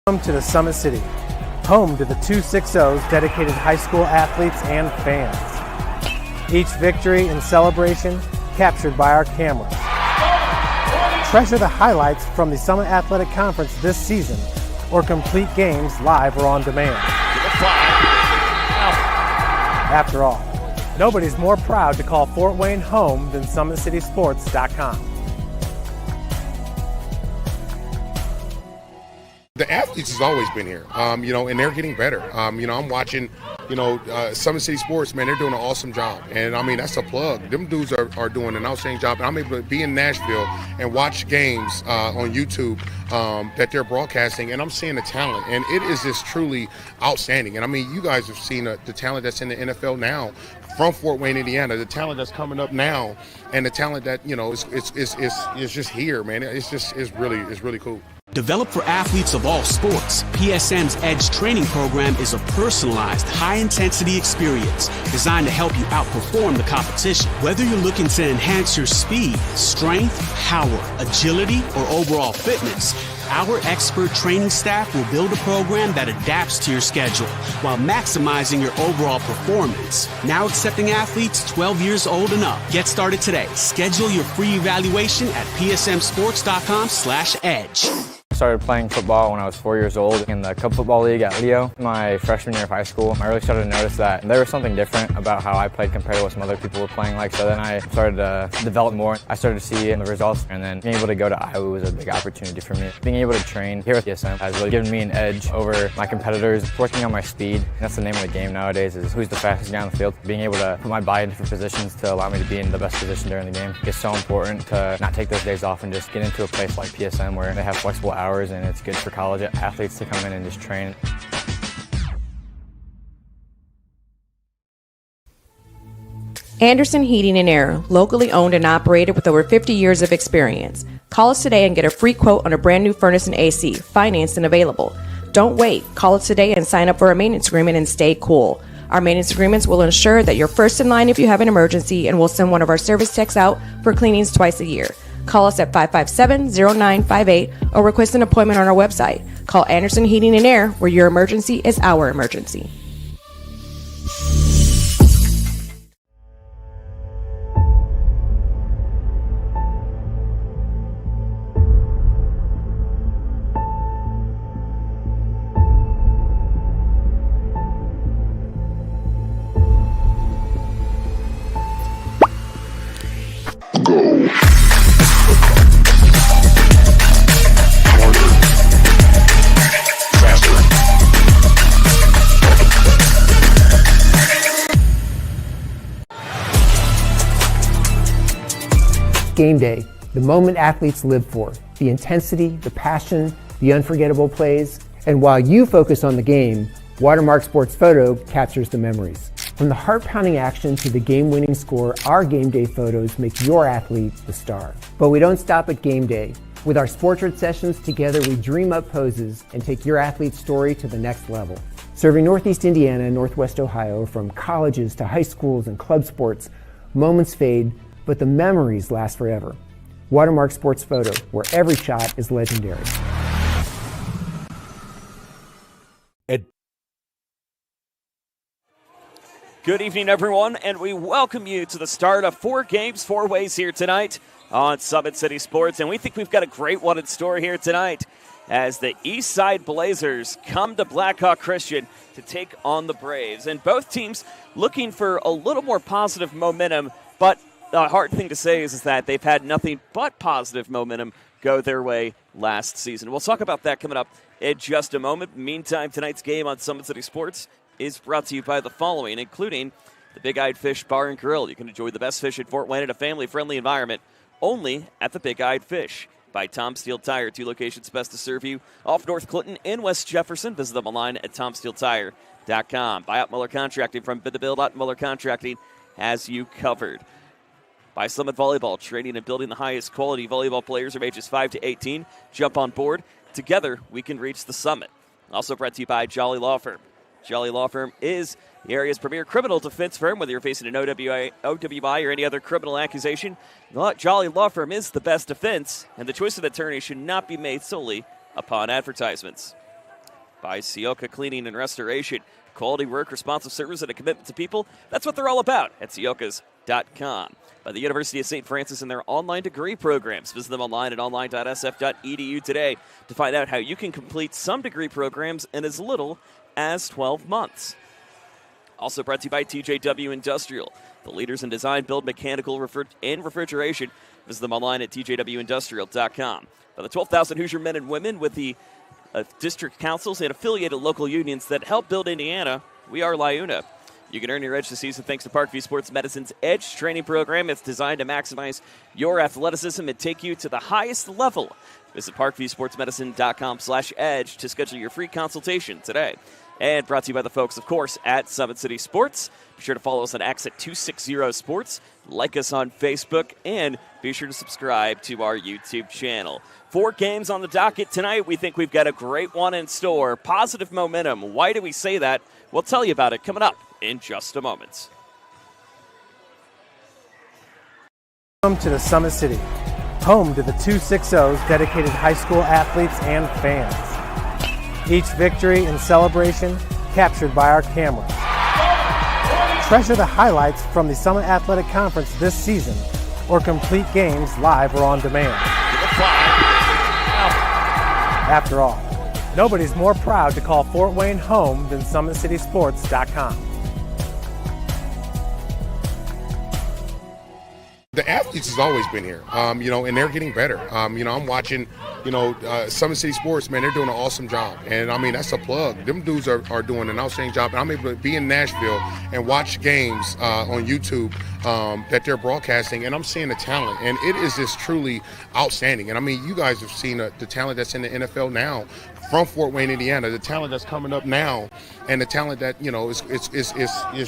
Welcome to the Summit City, home to the 260's dedicated high school athletes and fans. Each victory and celebration captured by our cameras. Treasure the highlights from the Summit Athletic Conference this season, or complete games live or on demand. After all, nobody's more proud to call Fort Wayne home than SummitCitySports.com. The athletes has always been here, and they're getting better. I'm watching, Summit City Sports, man, they're doing an awesome job. And, that's a plug. Them dudes are doing an outstanding job. And I'm able to be in Nashville and watch games on YouTube that they're broadcasting, and I'm seeing the talent. And it is just truly outstanding. And, you guys have seen the talent that's in the NFL now from Fort Wayne, Indiana, the talent that's coming up now, and the talent that, is just here, man. It's really cool. Developed for athletes of all sports, PSM's Edge training program is a personalized, high-intensity experience designed to help you outperform the competition. Whether you're looking to enhance your speed, strength, power, agility, or overall fitness, our expert training staff will build a program that adapts to your schedule while maximizing your overall performance. Now accepting athletes 12 years old and up. Get started today. Schedule your free evaluation at psmsports.com/edge. I started playing football when I was 4 years old in the Cub Football League at Leo. My freshman year of high school, I really started to notice that there was something different about how I played compared to what some other people were playing like. So then I started to develop more. I started to see the results, and then being able to go to Iowa was a big opportunity for me. Being able to train here with PSM has really given me an edge over my competitors. Working on my speed, that's the name of the game nowadays, is who's the fastest guy on the field. Being able to put my body in different positions to allow me to be in the best position during the game is so important to not take those days off and just get into a place like PSM where they have flexible hours, and it's good for college athletes to come in and just train. Anderson Heating and Air, locally owned and operated with over 50 years of experience. Call us today and get a free quote on a brand new furnace and AC, financed and available. Don't wait. Call us today and sign up for a maintenance agreement and stay cool. Our maintenance agreements will ensure that you're first in line if you have an emergency, and we'll send one of our service techs out for cleanings twice a year. Call us at 557-0958 or request an appointment on our website. Call Anderson Heating and Air, where your emergency is our emergency. Game day, the moment athletes live for, the intensity, the passion, the unforgettable plays. And while you focus on the game, Watermark Sports Photo captures the memories. From the heart-pounding action to the game-winning score, our game day photos make your athlete the star. But we don't stop at game day. With our Sportrait sessions, together we dream up poses and take your athlete's story to the next level. Serving Northeast Indiana and Northwest Ohio, from colleges to high schools and club sports, moments fade, but the memories last forever. Watermark Sports Photo, where every shot is legendary. Good evening, everyone, and we welcome you to the start of 4 games, 4 ways here tonight on Summit City Sports. And we think we've got a great one in store here tonight as the Eastside Blazers come to Blackhawk Christian to take on the Braves. And both teams looking for a little more positive momentum, but the hard thing to say is that they've had nothing but positive momentum go their way last season. We'll talk about that coming up in just a moment. Meantime, tonight's game on Summit City Sports is brought to you by the following, including the Big Eyed Fish Bar and Grill. You can enjoy the best fish at Fort Wayne in a family-friendly environment only at the Big Eyed Fish. By Tom Steele Tire, 2 locations best to serve you off North Clinton and West Jefferson. Visit them online at tomsteeltire.com. By Up Muller Contracting, from Bid to Build. Up Muller Contracting has you covered. By Summit Volleyball, training and building the highest quality volleyball players from ages 5 to 18. Jump on board. Together, we can reach the summit. Also brought to you by Jolly Law Firm. Jolly Law Firm is the area's premier criminal defense firm. Whether you're facing an OWI or any other criminal accusation, Jolly Law Firm is the best defense, and the choice of attorney should not be made solely upon advertisements. by Sioka Cleaning and Restoration. Quality work, responsive service, and a commitment to people. That's what they're all about at siokas.com. By the University of St. Francis and their online degree programs. Visit them online at online.sf.edu today to find out how you can complete some degree programs in as little as 12 months. Also brought to you by TJW Industrial, the leaders in design, build, mechanical, and refrigeration. Visit them online at tjwindustrial.com. By the 12,000 Hoosier men and women with the district councils and affiliated local unions that help build Indiana, we are LIUNA. You can earn your edge this season thanks to Parkview Sports Medicine's Edge training program. It's designed to maximize your athleticism and take you to the highest level. Visit parkviewsportsmedicine.com/edge to schedule your free consultation today. And brought to you by the folks, of course, at Summit City Sports. Be sure to follow us on X at 260 Sports, like us on Facebook, and be sure to subscribe to our YouTube channel. 4 games on the docket tonight. We think we've got a great one in store. Positive momentum. Why do we say that? We'll tell you about it coming up in just a moment. Welcome to the Summit City, home to the 260's dedicated high school athletes and fans. Each victory and celebration captured by our cameras. Treasure the highlights from the Summit Athletic Conference this season, or complete games live or on demand. After all, nobody's more proud to call Fort Wayne home than SummitCitySports.com. The athletes has always been here, and they're getting better. I'm watching, Summit City Sports, man, they're doing an awesome job. And, that's a plug. Them dudes are doing an outstanding job. And I'm able to be in Nashville and watch games on YouTube that they're broadcasting, and I'm seeing the talent. And it is just truly outstanding. And, you guys have seen the talent that's in the NFL now from Fort Wayne, Indiana, the talent that's coming up now, and the talent that, is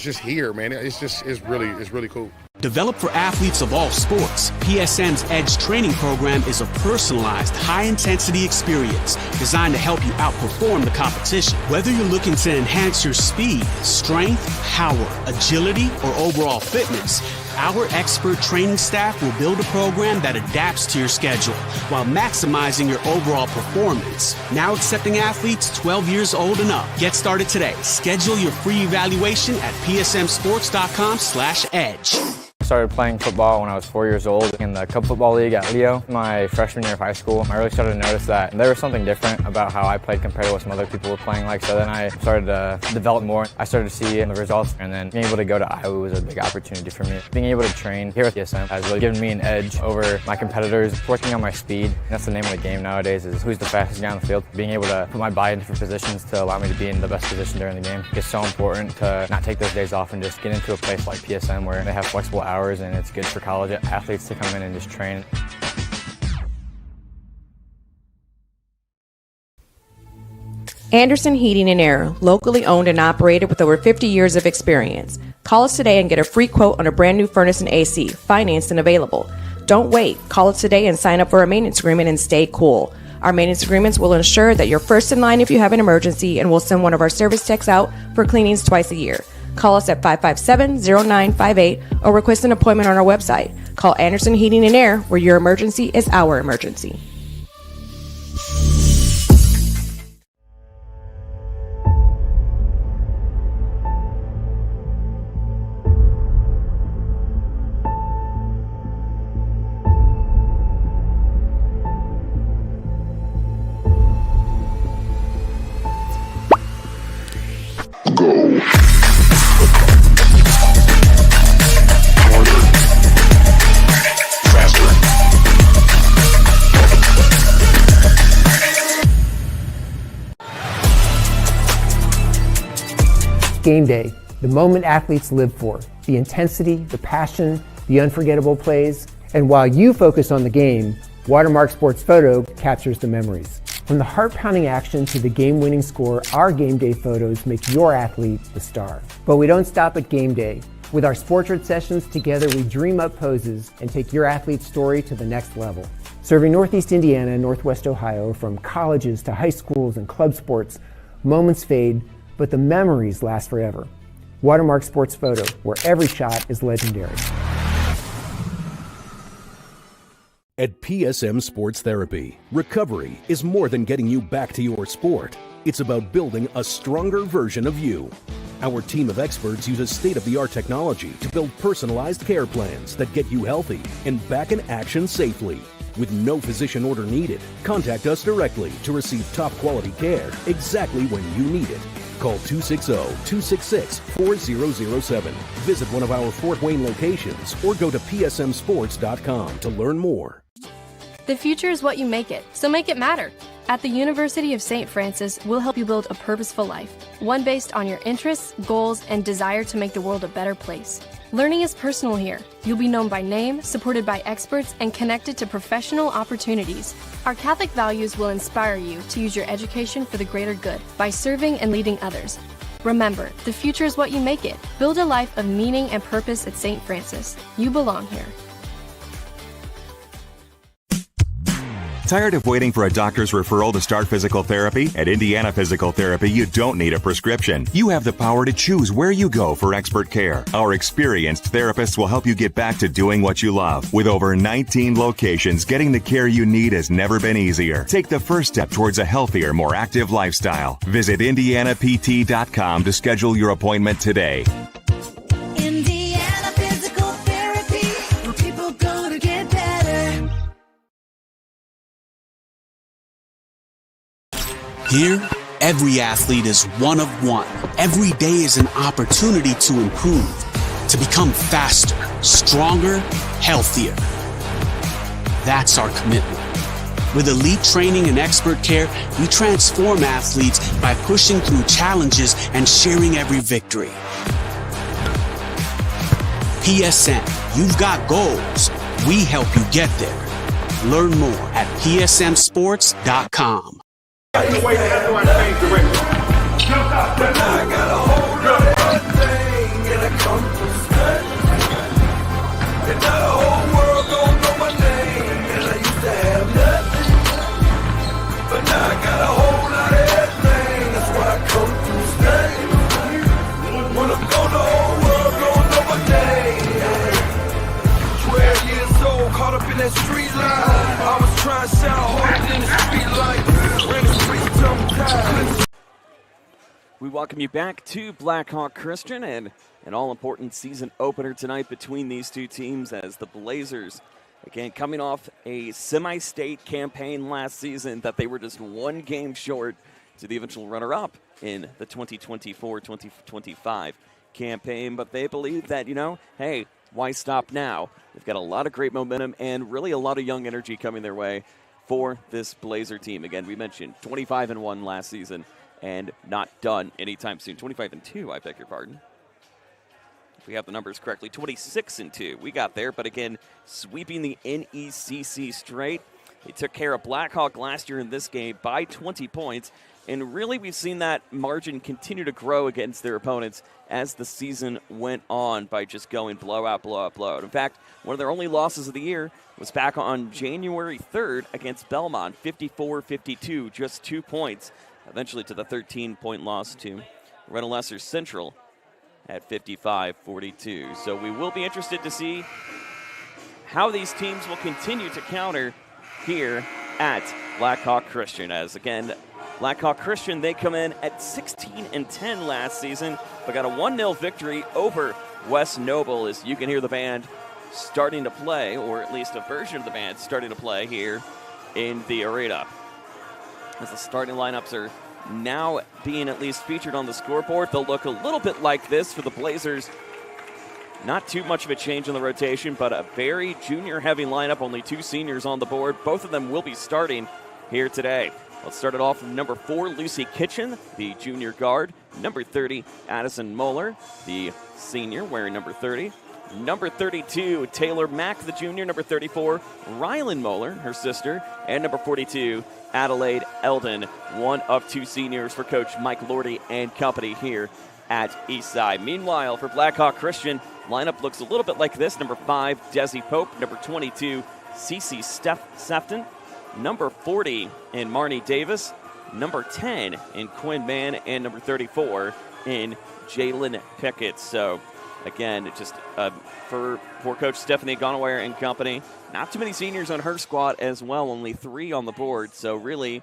just here, man. It's really cool. Developed for athletes of all sports, PSM's Edge training program is a personalized, high-intensity experience designed to help you outperform the competition. Whether you're looking to enhance your speed, strength, power, agility, or overall fitness, our expert training staff will build a program that adapts to your schedule while maximizing your overall performance. Now accepting athletes 12 years old and up. Get started today. Schedule your free evaluation at psmsports.com/edge. I started playing football when I was 4 years old in the Cup Football League at Leo. My freshman year of high school, I really started to notice that there was something different about how I played compared to what some other people were playing like. So then I started to develop more. I started to see the results, and then being able to go to Iowa was a big opportunity for me. Being able to train here at PSM has really given me an edge over my competitors. Working on my speed, and that's the name of the game nowadays, is who's the fastest guy on the field. Being able to put my body in different positions to allow me to be in the best position during the game. It's so important to not take those days off and just get into a place like PSM where they have flexible hours, and it's good for college athletes to come in and just train. Anderson Heating and Air, locally owned and operated with over 50 years of experience. Call us today and get a free quote on a brand new furnace and AC, financed and available. Don't wait. Call us today and sign up for a maintenance agreement and stay cool. Our maintenance agreements will ensure that you're first in line if you have an emergency, and we'll send one of our service techs out for cleanings twice a year. Call us at 557-0958 or request an appointment on our website. Call Anderson Heating and Air, where your emergency is our emergency. Game day, the moment athletes live for, the intensity, the passion, the unforgettable plays. And while you focus on the game, Watermark Sports Photo captures the memories. From the heart-pounding action to the game-winning score, our game day photos make your athlete the star. But we don't stop at game day. With our Sportrait sessions, together we dream up poses and take your athlete's story to the next level. Serving Northeast Indiana and Northwest Ohio, from colleges to high schools and club sports, moments fade, but the memories last forever. Watermark Sports Photo, where every shot is legendary. At PSM Sports Therapy, recovery is more than getting you back to your sport. It's about building a stronger version of you. Our team of experts uses state-of-the-art technology to build personalized care plans that get you healthy and back in action safely. With no physician order needed, contact us directly to receive top-quality care exactly when you need it. Call 260-266-4007. Visit one of our Fort Wayne locations or go to psmsports.com to learn more. The future is what you make it, so make it matter. At the University of St. Francis, we'll help you build a purposeful life, one based on your interests, goals, and desire to make the world a better place. Learning is personal here. You'll be known by name, supported by experts, and connected to professional opportunities. Our Catholic values will inspire you to use your education for the greater good by serving and leading others. Remember, the future is what you make it. Build a life of meaning and purpose at St. Francis. You belong here. Tired of waiting for a doctor's referral to start physical therapy? At Indiana Physical Therapy, you don't need a prescription. You have the power to choose where you go for expert care. Our experienced therapists will help you get back to doing what you love. With over 19 locations, getting the care you need has never been easier. Take the first step towards a healthier, more active lifestyle. Visit IndianaPT.com to schedule your appointment today. Indiana Physical Therapy, where people go to get better. Here, every athlete is one of one. Every day is an opportunity to improve, to become faster, stronger, healthier. That's our commitment. With elite training and expert care, we transform athletes by pushing through challenges and sharing every victory. PSN, you've got goals. We help you get there. Learn more at psmsports.com. I got a hold of everything and I come from study. And now the whole world don't know my name. And I used to have nothing, but now I got a whole lot of everything. That's why I come from study. When I'm gone, the whole world don't know my name. 12 years old, caught up in that street life. I was trying to sound harder than the street life. We welcome you back to Blackhawk Christian and an all-important season opener tonight between these two teams as the Blazers, again, coming off a semi-state campaign last season that they were just one game short to the eventual runner-up in the 2024-2025 campaign. But they believe that, hey, why stop now? They've got a lot of great momentum and really a lot of young energy coming their way for this Blazer team. Again, we mentioned 25-1 last season and not done anytime soon. 25-2, I beg your pardon. If we have the numbers correctly, 26-2. We got there, but again, sweeping the NECC straight. They took care of Blackhawk last year in this game by 20 points, and really we've seen that margin continue to grow against their opponents as the season went on by just going blowout, blowout, blowout. In fact, one of their only losses of the year was back on January 3rd against Belmont, 54-52, just 2 points, eventually to the 13-point loss to Rensselaer Central at 55-42. So we will be interested to see how these teams will continue to counter here at Blackhawk Christian. As again, Blackhawk Christian, they come in at 16-10 last season, but got a 1-0 victory over West Noble, as you can hear the band starting to play, or at least a version of the band starting to play here in the arena. As the starting lineups are now being at least featured on the scoreboard, they'll look a little bit like this for the Blazers. Not too much of a change in the rotation, but a very junior-heavy lineup, only 2 seniors on the board. Both of them will be starting here today. Let's start it off with number 4, Lucy Kitchen, the junior guard. Number 30, Addison Moeller, the senior, wearing number 30. Number 32, Taylor Mack, the junior. Number 34, Rylan Moeller, her sister. And number 42, Adelaide Eldon, one of 2 seniors for Coach Mike Lordy and company here at Eastside. Meanwhile, for Blackhawk Christian, lineup looks a little bit like this. Number 5, Desi Pope. Number 22, Cece Sefton. Number 40 in Marnie Davis. Number 10 in Quinn Mann. And number 34 in Jalen Pickett. So, again, just for Coach Stephanie Gonawayer and company, not too many seniors on her squad as well, only 3 on the board. So really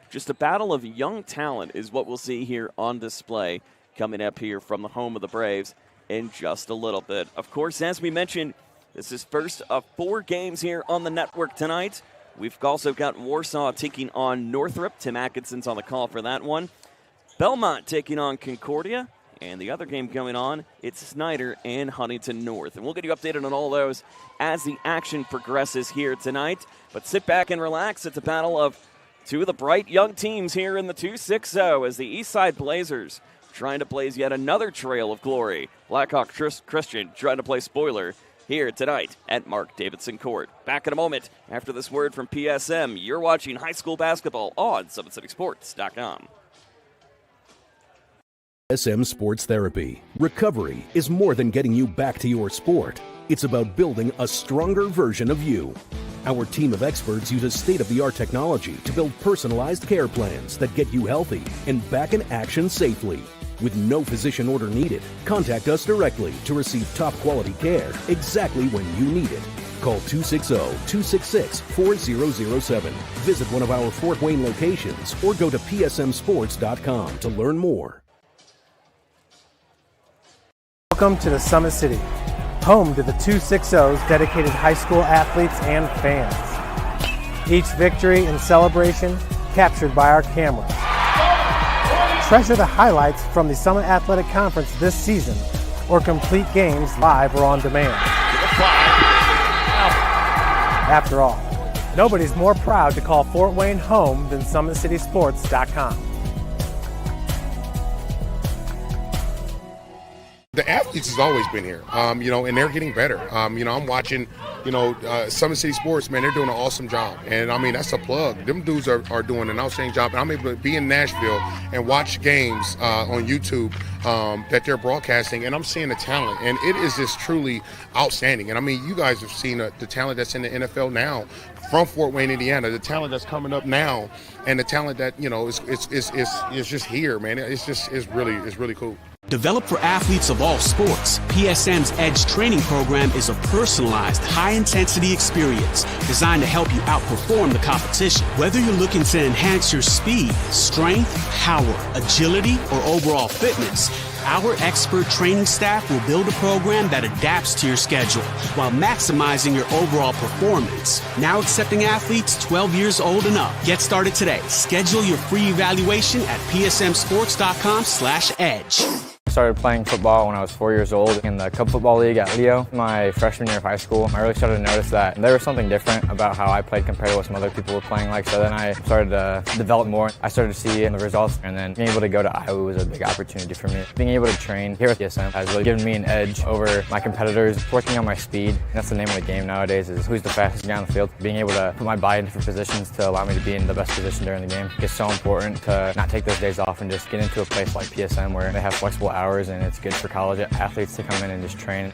Just a battle of young talent is what we'll see here on display coming up here from the home of the Braves in just a little bit. Of course, as we mentioned, this is first of 4 games here on the network tonight. We've also got Warsaw taking on Northrop. Tim Atkinson's on the call for that one. Belmont taking on Concordia. And the other game going on, it's Snyder and Huntington North. And we'll get you updated on all those as the action progresses here tonight. But sit back and relax. It's a battle of 2 of the bright young teams here in the 2-6-0 as the Eastside Blazers trying to blaze yet another trail of glory. Blackhawk Christian trying to play spoiler here tonight at Mark Davidson Court. Back in a moment after this word from PSM. You're watching high school basketball on SummitCitySports.com. SM Sports Therapy. Recovery is more than getting you back to your sport. It's about building a stronger version of you. Our team of experts uses state-of-the-art technology to build personalized care plans that get you healthy and back in action safely. With no physician order needed, contact us directly to receive top-quality care exactly when you need it. Call 260-266-4007. Visit one of our Fort Wayne locations or go to psmsports.com to learn more. Welcome to the Summit City, home to the 2-6-0's dedicated high school athletes and fans. Each victory and celebration captured by our cameras. Treasure the highlights from the Summit Athletic Conference this season or complete games live or on demand. After all, nobody's more proud to call Fort Wayne home than SummitCitySports.com. The athletes has always been here, and they're getting better. I'm watching, Summit City Sports, man, they're doing an awesome job. And, that's a plug. Them dudes are doing an outstanding job. And I'm able to be in Nashville and watch games on YouTube that they're broadcasting, and I'm seeing the talent. And it is just truly outstanding. And, you guys have seen the talent that's in the NFL now from Fort Wayne, Indiana, the talent that's coming up now, and the talent that, is just here, man. It's really cool. Developed for athletes of all sports, PSM's Edge training program is a personalized, high-intensity experience designed to help you outperform the competition. Whether you're looking to enhance your speed, strength, power, agility, or overall fitness, our expert training staff will build a program that adapts to your schedule while maximizing your overall performance. Now accepting athletes 12 years old and up. Get started today. Schedule your free evaluation at psmsports.com/edge. I started playing football when I was 4 years old in the Cub Football League at Leo. My freshman year of high school, I really started to notice that there was something different about how I played compared to what some other people were playing like. So then I started to develop more. I started to see the results, and then being able to go to Iowa was a big opportunity for me. Being able to train here at PSM has really given me an edge over my competitors. Working on my speed, that's the name of the game nowadays, is who's the fastest guy on the field. Being able to put my body in different positions to allow me to be in the best position during the game. It's so important to not take those days off and just get into a place like PSM where they have flexible hours, and it's good for college athletes to come in and just train.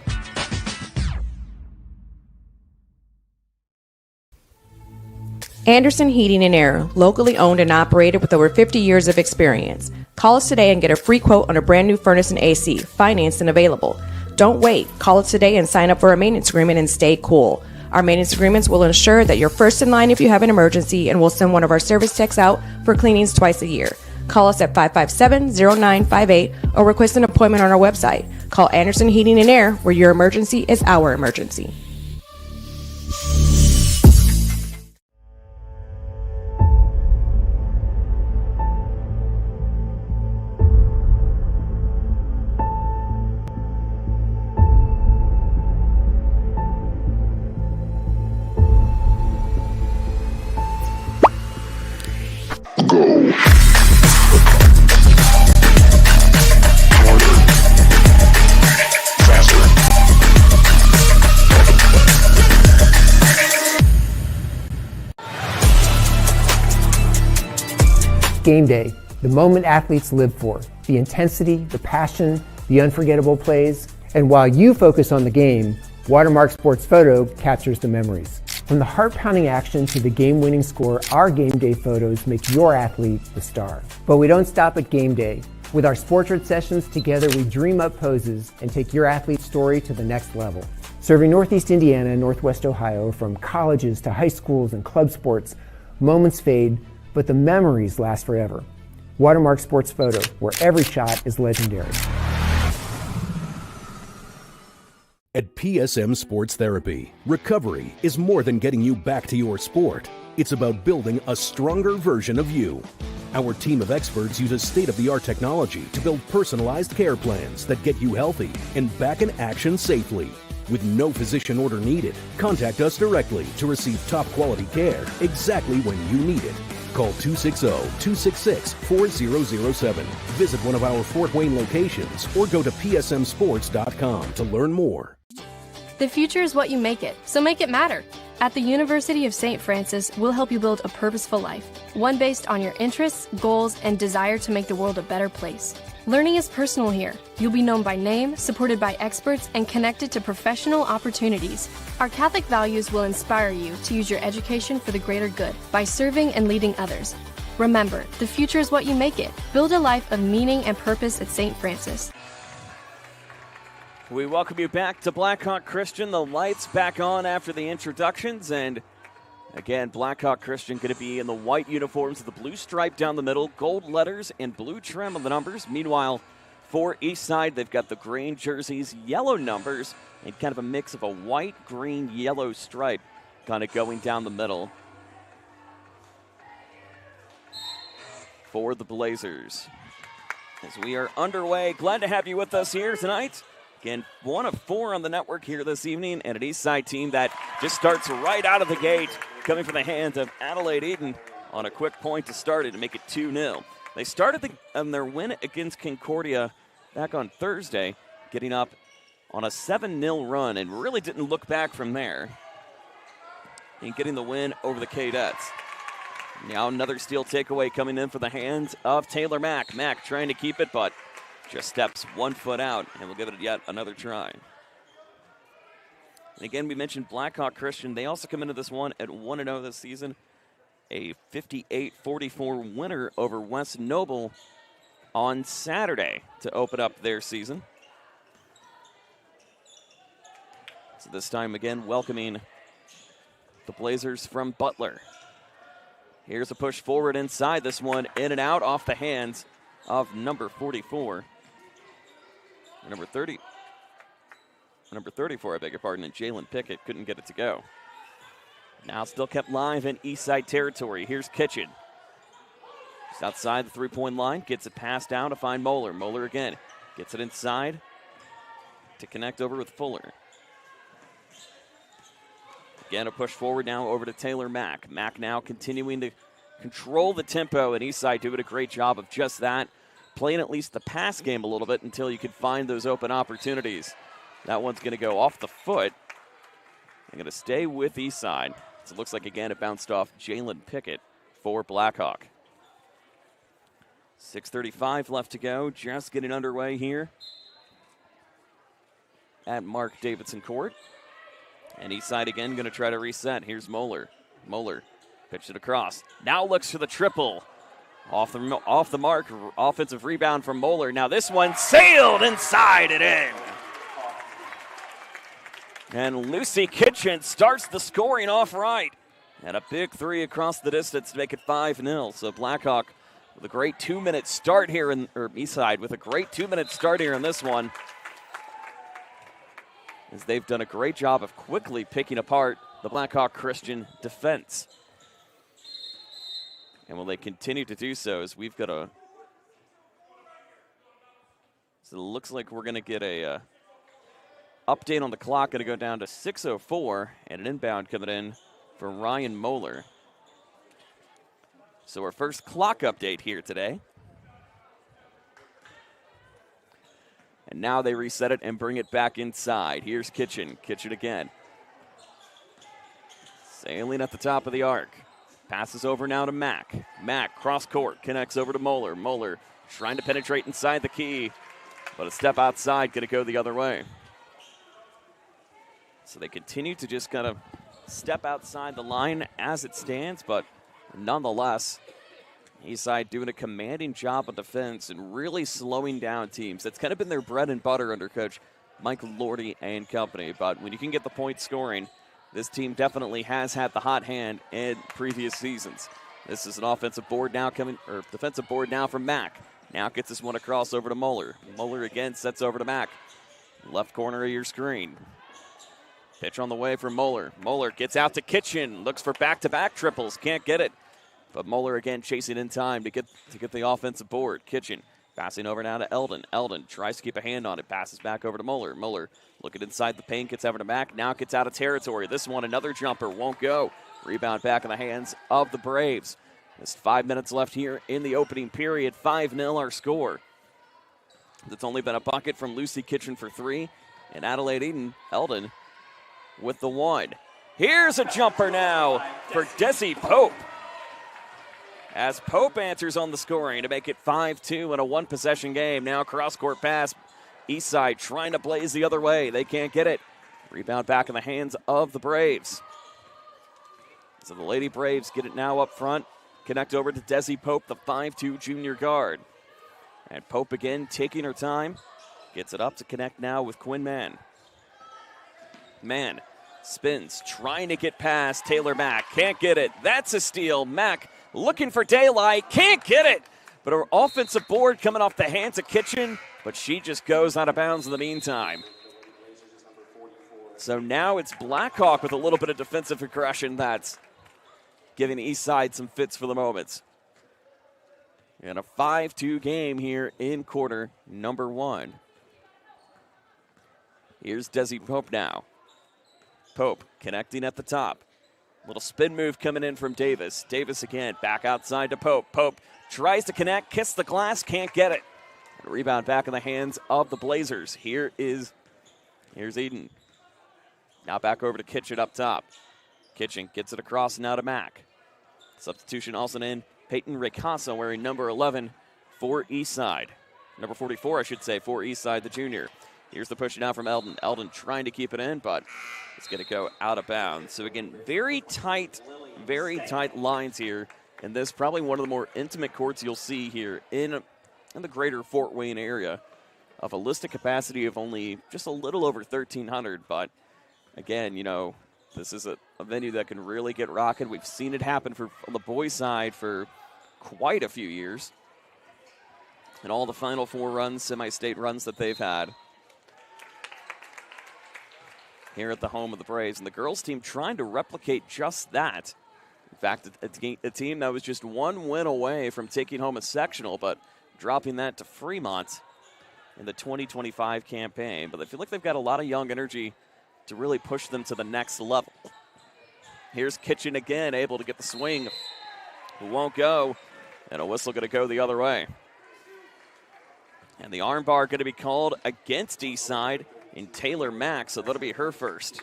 Anderson Heating and Air, locally owned and operated with over 50 years of experience. Call us today and get a free quote on a brand new furnace and AC, financed and available. Don't wait. Call us today and sign up for a maintenance agreement and stay cool. Our maintenance agreements will ensure that you're first in line if you have an emergency, and we'll send one of our service techs out for cleanings twice a year. Call us at 557-0958 or request an appointment on our website. Call Anderson Heating and Air, where your emergency is our emergency. Game day, the moment athletes live for, the intensity, the passion, the unforgettable plays. And while you focus on the game, Watermark Sports Photo captures the memories. From the heart-pounding action to the game-winning score, our game day photos make your athlete the star. But we don't stop at game day. With our Sportrait sessions, together we dream up poses and take your athlete's story to the next level. Serving Northeast Indiana and Northwest Ohio, from colleges to high schools and club sports, moments fade, but the memories last forever. Watermark Sports Photo, where every shot is legendary. At PSM Sports Therapy, recovery is more than getting you back to your sport. It's about building a stronger version of you. Our team of experts uses state-of-the-art technology to build personalized care plans that get you healthy and back in action safely. With no physician order needed, contact us directly to receive top-quality care exactly when you need it. Call 260-266-4007. Visit one of our Fort Wayne locations or go to psmsports.com to learn more. The future is what you make it, so make it matter. At the University of St. Francis, we'll help you build a purposeful life, one based on your interests, goals, and desire to make the world a better place. Learning is personal here. You'll be known by name, supported by experts, and connected to professional opportunities. Our Catholic values will inspire you to use your education for the greater good by serving and leading others. Remember, the future is what you make it. Build a life of meaning and purpose at St. Francis. We welcome you back to Blackhawk Christian. The lights back on after the introductions. And again, Blackhawk Christian going to be in the white uniforms with the blue stripe down the middle, gold letters and blue trim on the numbers. Meanwhile, for Eastside, they've got the green jerseys, yellow numbers, and kind of a mix of a white, green, yellow stripe kind of going down the middle for the Blazers. As we are underway, glad to have you with us here tonight. Again, 1 of 4 on the network here this evening, and an Eastside team that just starts right out of the gate, coming from the hands of Adelaide Eden on a quick point to start it and make it 2-0. They started their win against Concordia back on Thursday, getting up on a 7-0 run, and really didn't look back from there and getting the win over the Cadets. Now another steal takeaway coming in for the hands of Taylor Mack. Mack trying to keep it, but just steps 1 foot out, and we'll give it yet another try. And again, we mentioned Blackhawk Christian. They also come into this one at 1-0 this season. A 58-44 winner over West Noble on Saturday to open up their season. So this time again, welcoming the Blazers from Butler. Here's a push forward inside. This one in and out off the hands of number 44. Number 34, I beg your pardon, and Jalen Pickett couldn't get it to go. Now still kept live in Eastside territory. Here's Kitchen. Just outside the three-point line, gets it passed down to find Moeller. Moeller again gets it inside to connect over with Fuller. Again, a push forward now over to Taylor Mack. Mack now continuing to control the tempo, and Eastside doing a great job of just that, playing at least the pass game a little bit until you could find those open opportunities. That one's going to go off the foot. I'm going to stay with Eastside. So it looks like, again, it bounced off Jalen Pickett for Blackhawk. 6:35 left to go. Just getting underway here at Mark Davidson Court. And Eastside again going to try to reset. Here's Moeller. Moeller pitched it across. Now looks for the triple. Off the mark, offensive rebound from Moeller. Now this one sailed inside and in. And Lucy Kitchen starts the scoring off right. And a big three across the distance to make it 5-0. So Blackhawk with a great 2-minute start here, or Eastside with a great 2-minute start here in this one, as they've done a great job of quickly picking apart the Blackhawk Christian defense. And will they continue to do so, as we've got so it looks like we're going to get a update on the clock, going to go down to 6:04, and an inbound coming in for Ryan Moeller. So our first clock update here today. And now they reset it and bring it back inside. Here's Kitchen. Kitchen again. Sailing at the top of the arc. Passes over now to Mack. Mack, cross court, connects over to Moeller. Moeller trying to penetrate inside the key, but a step outside, going to go the other way. So they continue to just kind of step outside the line as it stands, but nonetheless, Eastside doing a commanding job on defense and really slowing down teams. That's kind of been their bread and butter under Coach Mike Lordy and company. But when you can get the point scoring, this team definitely has had the hot hand in previous seasons. This is an offensive board now defensive board now from Mack. Now gets this one across over to Moeller. Moeller again sets over to Mack. Left corner of your screen. Pitch on the way from Moeller. Moeller gets out to Kitchen. Looks for back-to-back triples. Can't get it. But Moeller again chasing in time to get the offensive board. Kitchen passing over now to Eldon. Eldon tries to keep a hand on it. Passes back over to Moeller. Moeller looking inside the paint. Gets over to Mack. Now gets out of territory. This one, another jumper. Won't go. Rebound back in the hands of the Braves. There's 5 minutes left here in the opening period. 5-0 our score. It's only been a bucket from Lucy Kitchen for 3. And Adelaide Eden, Eldon, with the 1. Here's a jumper now for Desi Pope. As Pope answers on the scoring to make it 5-2 in a one-possession game. Now cross-court pass. Eastside trying to blaze the other way. They can't get it. Rebound back in the hands of the Braves. So the Lady Braves get it now up front. Connect over to Desi Pope, the 5'2 junior guard. And Pope again taking her time. Gets it up to connect now with Quinn Mann. Mann spins, trying to get past Taylor Mack. Can't get it. That's a steal. Mack looking for daylight. Can't get it. But her offensive board coming off the hands of Kitchen. But she just goes out of bounds in the meantime. So now it's Blackhawk with a little bit of defensive aggression that's giving Eastside some fits for the moment. And a 5-2 game here in quarter number 1. Here's Desi Pope now. Pope connecting at the top. Little spin move coming in from Davis. Davis again, back outside to Pope. Pope tries to connect, kiss the glass, can't get it. And rebound back in the hands of the Blazers. Here's Eden. Now back over to Kitchen up top. Kitchen gets it across now to Mack. Substitution also in Peyton Ricasa wearing number 11 for Eastside. Number 44, I should say, for Eastside, the junior. Here's the push now from Eldon. Eldon trying to keep it in, but it's going to go out of bounds. So again, very tight lines here. And this probably one of the more intimate courts you'll see here in the greater Fort Wayne area, of a listed capacity of only just a little over 1,300. But again, you know, this is a venue that can really get rocking. We've seen it happen on the boys' side for quite a few years. And all the Final Four runs, semi-state runs that they've had here at the home of the Braves. And the girls' team trying to replicate just that. In fact, a team that was just one win away from taking home a sectional, but dropping that to Fremont in the 2025 campaign. But I feel like they've got a lot of young energy to really push them to the next level. Here's Kitchen again, able to get the swing. Who won't go, and a whistle going to go the other way. And the arm bar going to be called against Eastside in Taylor Mack, so that'll be her first.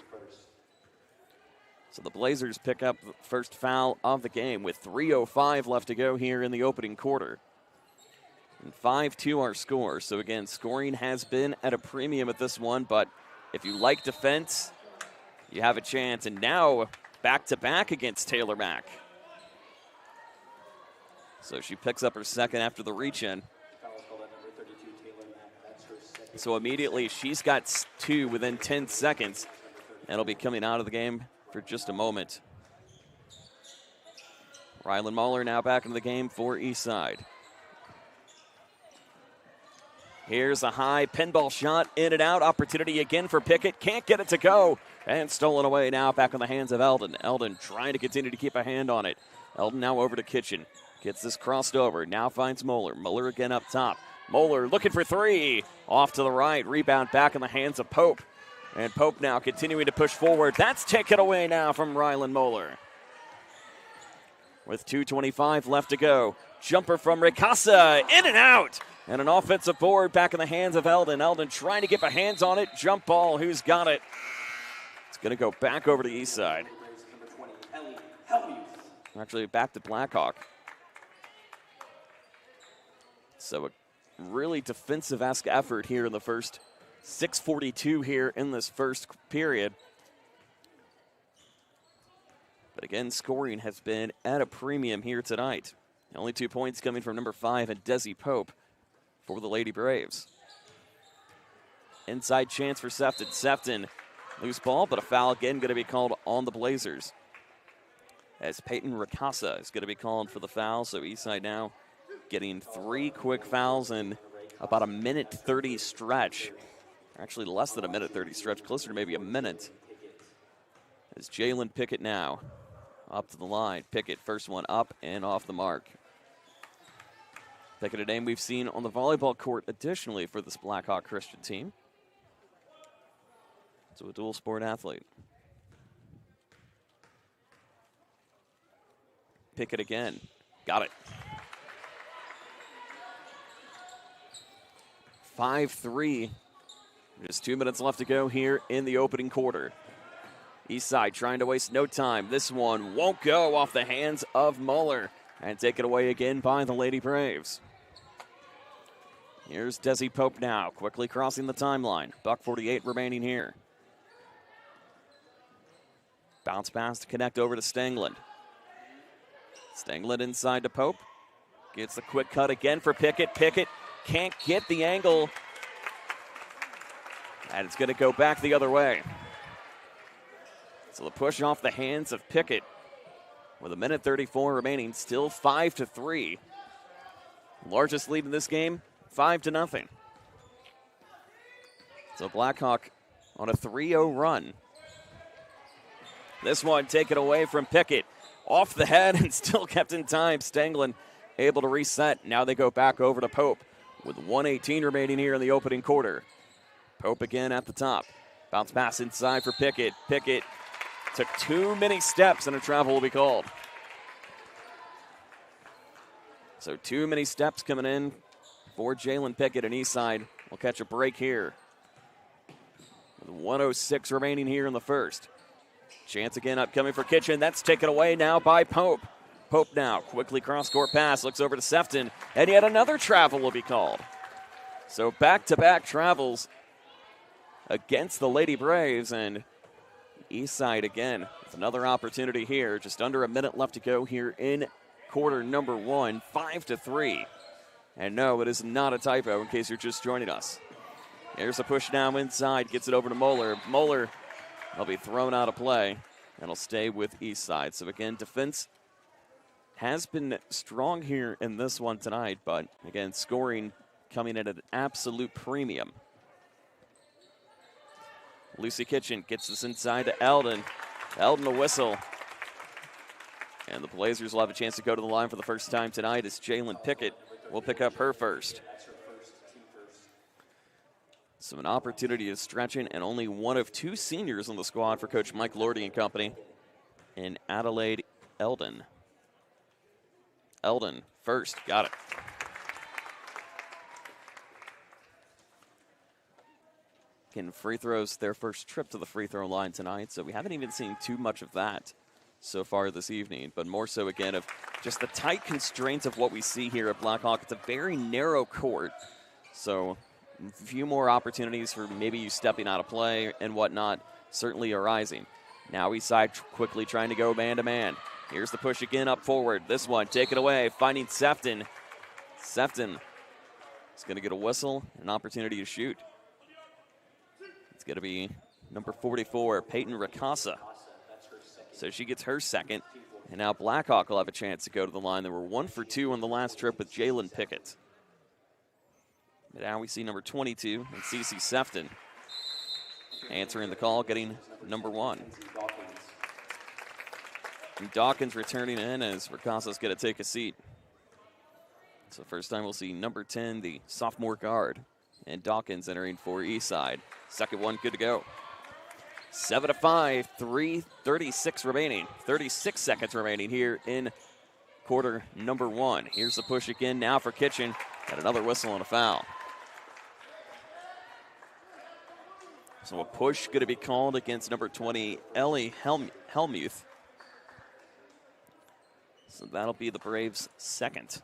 So the Blazers pick up the first foul of the game with 3:05 left to go here in the opening quarter. And 5-2 our score. So again, scoring has been at a premium at this one, but if you like defense, you have a chance. And now back-to-back against Taylor Mack. So she picks up her second after the reach-in. So immediately she's got 2 within 10 seconds. And will be coming out of the game for just a moment. Rylan Mahler now back into the game for Eastside. Here's a high pinball shot, in and out. Opportunity again for Pickett. Can't get it to go. And stolen away now back in the hands of Eldon. Eldon trying to continue to keep a hand on it. Eldon now over to Kitchen. Gets this crossed over. Now finds Moeller. Moeller again up top. Moeller looking for 3. Off to the right. Rebound back in the hands of Pope. And Pope now continuing to push forward. That's taken away now from Rylan Moeller. With 2:25 left to go. Jumper from Ricasa. In and out. And an offensive board back in the hands of Eldon. Eldon trying to get the hands on it. Jump ball. Who's got it? It's going to go back over to Eastside. Actually, back to Blackhawk. So a really defensive-esque effort here in the first. 6:42 here in this first period. But again, scoring has been at a premium here tonight. Only 2 points coming from number 5 and Desi Pope for the Lady Braves. Inside chance for Sefton. Sefton, loose ball, but a foul again going to be called on the Blazers. as Peyton Ricasa is going to be called for the foul. So Eastside now getting 3 quick fouls in about a minute 30 stretch. Actually less than a minute 30 stretch, closer to maybe a minute. As Jalen Pickett now up to the line. Pickett, first one up and off the mark. Pickett, a name we've seen on the volleyball court additionally for this Blackhawk Christian team. So a dual sport athlete. Pickett again. Got it. 5-3. Just 2 minutes left to go here in the opening quarter. Eastside trying to waste no time. This one won't go off the hands of Muller. And taken away again by the Lady Braves. Here's Desi Pope now, quickly crossing the timeline. $1:48 remaining here. Bounce pass to connect over to Stengland. Stengland inside to Pope. Gets the quick cut again for Pickett. Pickett can't get the angle. And it's going to go back the other way. So the push off the hands of Pickett. With a minute 34 remaining, still 5-3. Largest lead in this game, 5-0. So Blackhawk on a 3-0 run. This one taken away from Pickett. Off the head and still kept in time. Stengland able to reset. Now they go back over to Pope with 1:18 remaining here in the opening quarter. Pope again at the top. Bounce pass inside for Pickett. Pickett took too many steps and a travel will be called. So too many steps coming in for Jalen Pickett, and Eastside will catch a break here. With 1:06 remaining here in the first. Chance again upcoming for Kitchen. That's taken away now by Pope. Pope now quickly cross-court pass. Looks over to Sefton. And yet another travel will be called. So back-to-back travels against the Lady Braves. And Eastside again with another opportunity here. Just under a minute left to go here in quarter number 1. 5-3. And no, it is not a typo in case you're just joining us. Here's a push now inside. Gets it over to Moeller. Moeller will be thrown out of play, and will stay with Eastside. So again, defense has been strong here in this one tonight, but again, scoring coming in at an absolute premium. Lucy Kitchen gets this inside to Eldon. Eldon a whistle. And the Blazers will have a chance to go to the line for the first time tonight as Jalen Pickett will pick up her first. So an opportunity to stretch in, and only one of 2 seniors on the squad for Coach Mike Lordy and company in Adelaide Eldon. Eldon first, got it. Again, free throws, their first trip to the free throw line tonight, so we haven't even seen too much of that so far this evening, but more so again of just the tight constraints of what we see here at Blackhawk. It's a very narrow court, so a few more opportunities for maybe you stepping out of play and whatnot certainly arising. Now Eastside quickly trying to go man-to-man. Here's the push again up forward. This one taken away, finding Sefton. Sefton is going to get a whistle, an opportunity to shoot. It's going to be number 44, Peyton Ricasa. So she gets her second. And now Blackhawk will have a chance to go to the line. They were 1 for 2 on the last trip with Jalen Pickett. But now we see number 22 and Cece Sefton answering the call, getting number 1. And Dawkins returning in as Ricasa's going to take a seat. So first time we'll see number 10, the sophomore guard, and Dawkins entering for Eastside. Second one good to go. 7-5, 3:36 remaining. 36 seconds remaining here in quarter number 1. Here's the push again now for Kitchen, and another whistle and a foul. So a push going to be called against number 20, Ellie Helmuth. So that'll be the Braves' second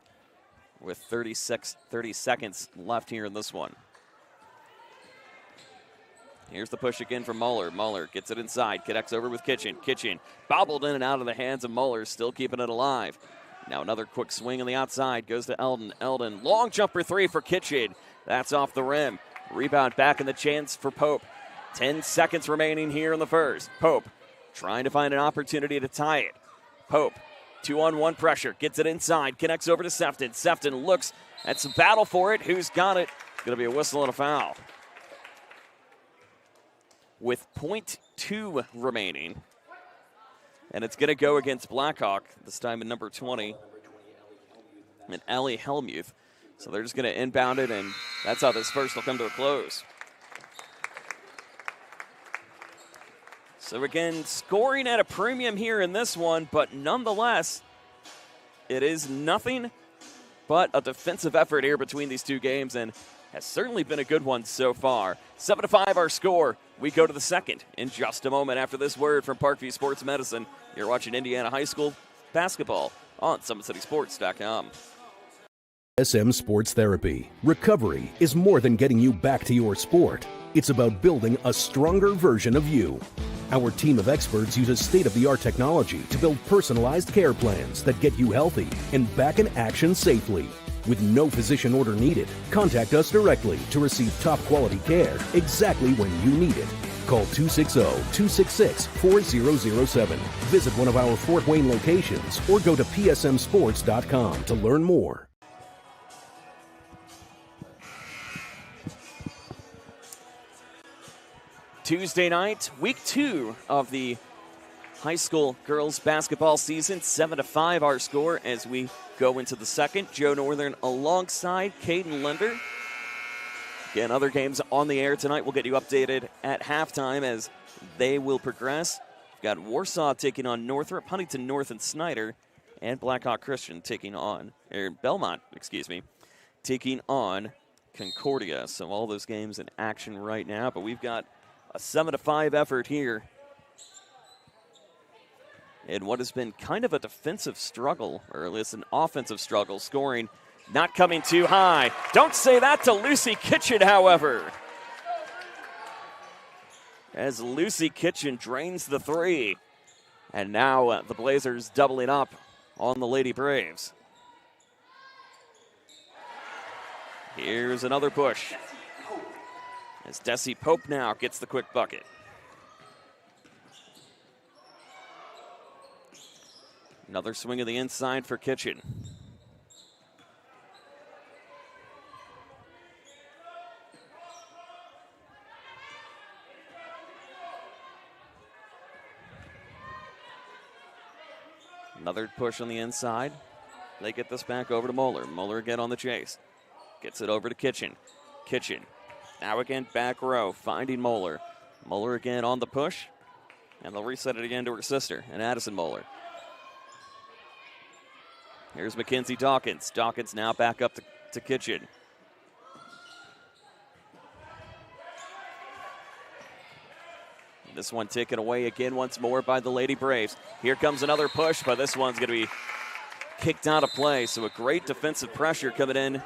with 30 seconds left here in this one. Here's the push again from Muller. Muller gets it inside, connects over with Kitchen. Kitchen bobbled in and out of the hands of Muller, still keeping it alive. Now another quick swing on the outside, goes to Eldon. Eldon, long jumper 3 for Kitchen. That's off the rim. Rebound back in the chance for Pope. 10 seconds remaining here in the first. Pope trying to find an opportunity to tie it. Pope, 2-on-1 pressure, gets it inside, connects over to Sefton. Sefton looks at some battle for it. Who's got it? It's going to be a whistle and a foul. With .2 remaining. And it's going to go against Blackhawk, this time in number 20, and Ellie Helmuth. So they're just going to inbound it, and that's how this first will come to a close. So again, scoring at a premium here in this one, but nonetheless, it is nothing but a defensive effort here between these two games, and has certainly been a good one so far. 7-5 our score. We go to the second in just a moment after this word from Parkview Sports Medicine. You're watching Indiana High School basketball on SummitCitySports.com. SM Sports Therapy. Recovery is more than getting you back to your sport. It's about building a stronger version of you. Our team of experts uses state-of-the-art technology to build personalized care plans that get you healthy and back in action safely. With no physician order needed, contact us directly to receive top-quality care exactly when you need it. Call 260-266-4007. Visit one of our Fort Wayne locations or go to psmsports.com to learn more. Tuesday night, week 2 of the high school girls basketball season. 7-5 our score as we go into the second. Joe Northern alongside Caden Linder. Again, other games on the air tonight. We'll get you updated at halftime as they will progress. We've got Warsaw taking on Northrop, Huntington North and Snyder, and Blackhawk Christian taking on, Belmont, taking on Concordia. So all those games in action right now, but we've got a 7-5 effort here in what has been kind of a defensive struggle, or at least an offensive struggle, scoring not coming too high. Don't say that to Lucy Kitchen, however, as Lucy Kitchen drains the three. And now the Blazers doubling up on the Lady Braves. Here's another push, as Desi Pope now gets the quick bucket. Another swing of the inside for Kitchen. Another push on the inside. They get this back over to Moeller. Moeller again on the chase. Gets it over to Kitchen. Kitchen now again back row, finding Moeller. Moeller again on the push. And they'll reset it again to her sister, and Addison Moeller. Here's Mackenzie Dawkins. Dawkins now back up to Kitchen. This one taken away again once more by the Lady Braves. Here comes another push, but this one's going to be kicked out of play. So a great defensive pressure coming in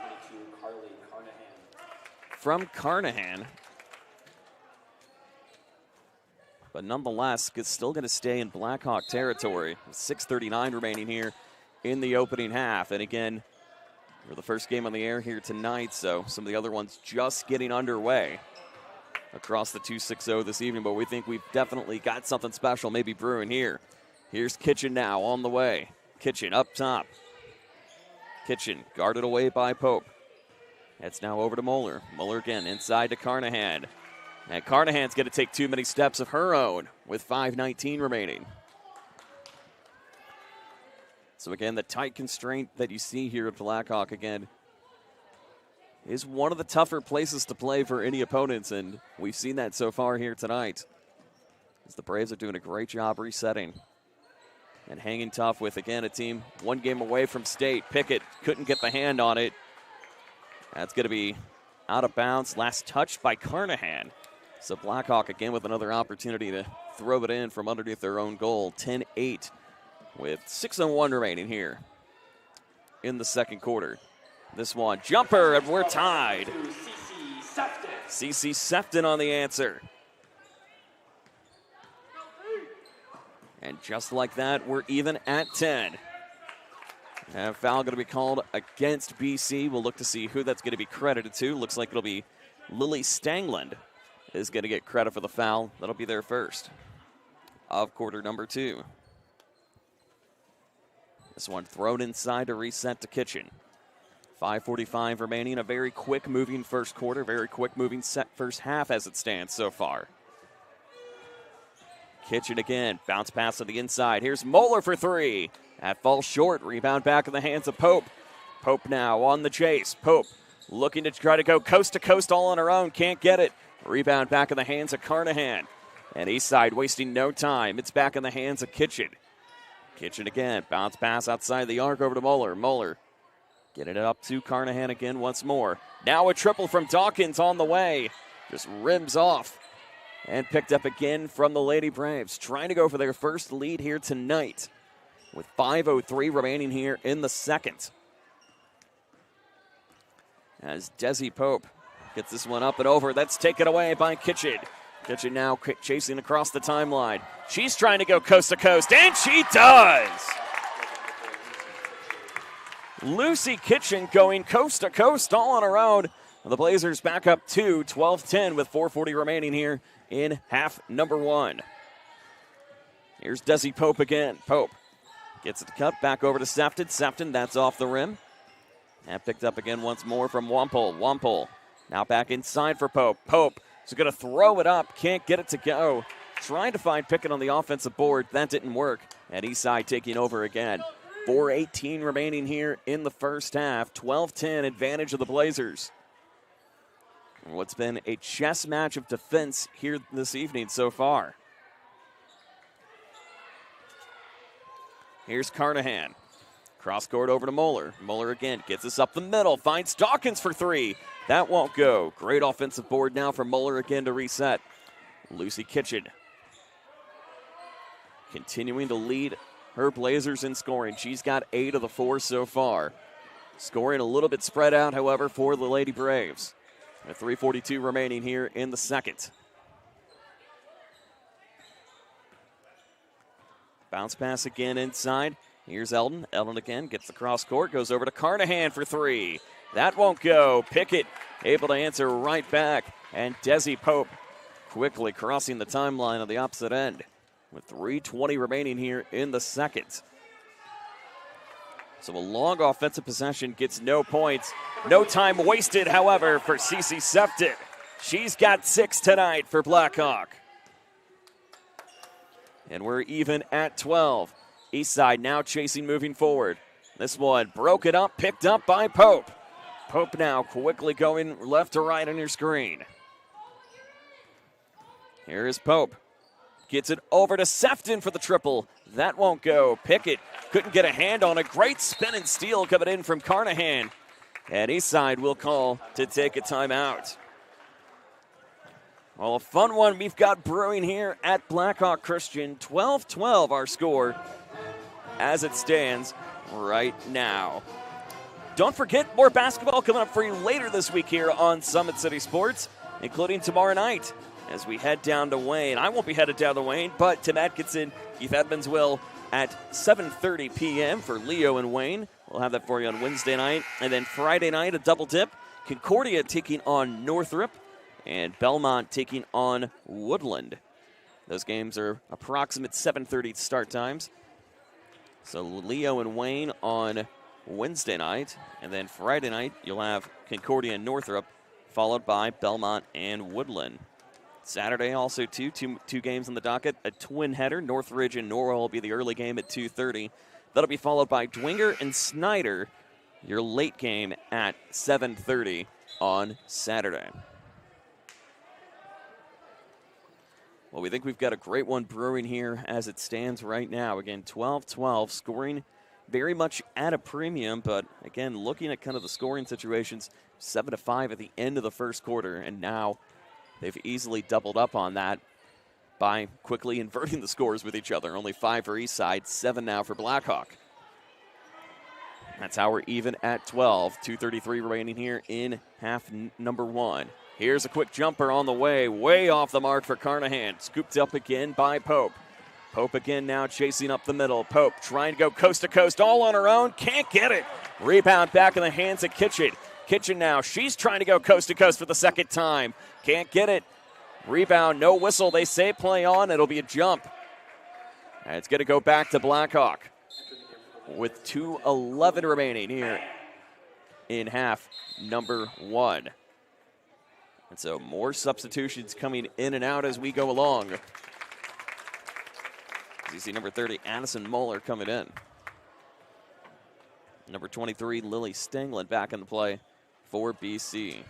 from Carnahan. But nonetheless, it's still going to stay in Blackhawk territory. 6:39 remaining here in the opening half. And again, we're the first game on the air here tonight, so some of the other ones just getting underway across the 260 this evening, but we think we've definitely got something special maybe brewing here. Here's Kitchen now on the way. Kitchen up top. Kitchen guarded away by Pope. It's now over to Moeller. Moeller again inside to Carnahan. And Carnahan's going to take too many steps of her own with 5:19 remaining. So again, the tight constraint that you see here at Blackhawk again is one of the tougher places to play for any opponents, and we've seen that so far here tonight, as the Braves are doing a great job resetting and hanging tough with, again, a team one game away from state. Pickett couldn't get the hand on it. That's going to be out of bounds. Last touched by Carnahan. So Blackhawk again with another opportunity to throw it in from underneath their own goal. 10-8 with 6:01 remaining here in the second quarter. This one, jumper, and we're tied. CC Sefton on the answer. And just like that, we're even at 10. And a foul going to be called against BC. We'll look to see who that's going to be credited to. Looks like it'll be Lily Stangland is going to get credit for the foul. That'll be their first of quarter number 2. This one thrown inside to reset to Kitchen. 5:45 remaining. A very quick moving first quarter. Very quick moving first half as it stands so far. Kitchen again. Bounce pass to the inside. Here's Moeller for three. That falls short. Rebound back in the hands of Pope. Pope now on the chase. Pope looking to try to go coast to coast all on her own. Can't get it. Rebound back in the hands of Carnahan. And Eastside wasting no time. It's back in the hands of Kitchen. Kitchen again. Bounce pass outside the arc over to Moeller. Moeller getting it up to Carnahan again once more. Now a triple from Dawkins on the way. Just rims off. And picked up again from the Lady Braves. Trying to go for their first lead here tonight. With 5:03 remaining here in the second. As Desi Pope gets this one up and over. That's taken away by Kitchen. Kitchen now chasing across the timeline. She's trying to go coast to coast, and she does! Lucy Kitchen going coast to coast all on her own. The Blazers back up to 12-10 with 4:40 remaining here in half number one. Here's Desi Pope again. Pope gets it cut back over to Sefton. Sefton, that's off the rim. And picked up again once more from Wampole. Wampole now back inside for Pope. Pope is going to throw it up. Can't get it to go. Trying to find Pickett on the offensive board. That didn't work. And Eastside taking over again. 4:18 remaining here in the first half. 12-10 advantage of the Blazers. What's been a chess match of defense here this evening so far. Here's Carnahan. Cross court over to Moeller. Moeller again gets us up the middle. Finds Dawkins for three. That won't go. Great offensive board now for Moeller again to reset. Lucy Kitchen continuing to lead her Blazers in scoring. She's got 8 of the 4 so far. Scoring a little bit spread out, however, for the Lady Braves. With 3:42 remaining here in the second. Bounce pass again inside. Here's Eldon. Eldon again gets the cross court. Goes over to Carnahan for three. That won't go. Pickett able to answer right back. And Desi Pope quickly crossing the timeline on the opposite end. With 3:20 remaining here in the second. So a long offensive possession gets no points. No time wasted, however, for Cece Sefton. She's got 6 tonight for Blackhawk. And we're even at 12. Eastside now chasing, moving forward. This one broken up, picked up by Pope. Pope now quickly going left to right on your screen. Here is Pope. Gets it over to Sefton for the triple. That won't go. Pickett couldn't get a hand on a great spin and steal coming in from Carnahan. And Eastside will call to take a timeout. Well, a fun one we've got brewing here at Blackhawk Christian. 12-12 our score as it stands right now. Don't forget, more basketball coming up for you later this week here on Summit City Sports, including tomorrow night as we head down to Wayne. I won't be headed down to Wayne, but Tim Atkinson, Keith Edmonds will at 7:30 p.m. for Leo and Wayne. We'll have that for you on Wednesday night. And then Friday night, a double dip. Concordia taking on Northrop, and Belmont taking on Woodland. Those games are approximate 7:30 start times. So Leo and Wayne on Wednesday night, and then Friday night you'll have Concordia and Northrop, followed by Belmont and Woodland. Saturday also two games on the docket, a twin header. Northridge and Norwell will be the early game at 2:30. That'll be followed by Dwinger and Snyder, your late game at 7:30 on Saturday. Well, we think we've got a great one brewing here as it stands right now. Again, 12-12, scoring very much at a premium, but again, looking at kind of the scoring situations, 7-5 at the end of the first quarter, and now they've easily doubled up on that by quickly inverting the scores with each other. Only 5 for Eastside, 7 now for Blackhawk. That's how we're even at 12. 2:33 remaining here in half number one. Here's a quick jumper on the way off the mark for Carnahan. Scooped up again by Pope. Pope again now chasing up the middle. Pope trying to go coast to coast all on her own. Can't get it. Rebound back in the hands of Kitchen. Kitchen now. She's trying to go coast to coast for the second time. Can't get it. Rebound, no whistle. They say play on. It'll be a jump. And it's going to go back to Blackhawk. with 2:11 remaining here in half number 1. And so more substitutions coming in and out as we go along. As you see number 30, Addison Moeller coming in. Number 23, Lily Stanglin back in the play for BC.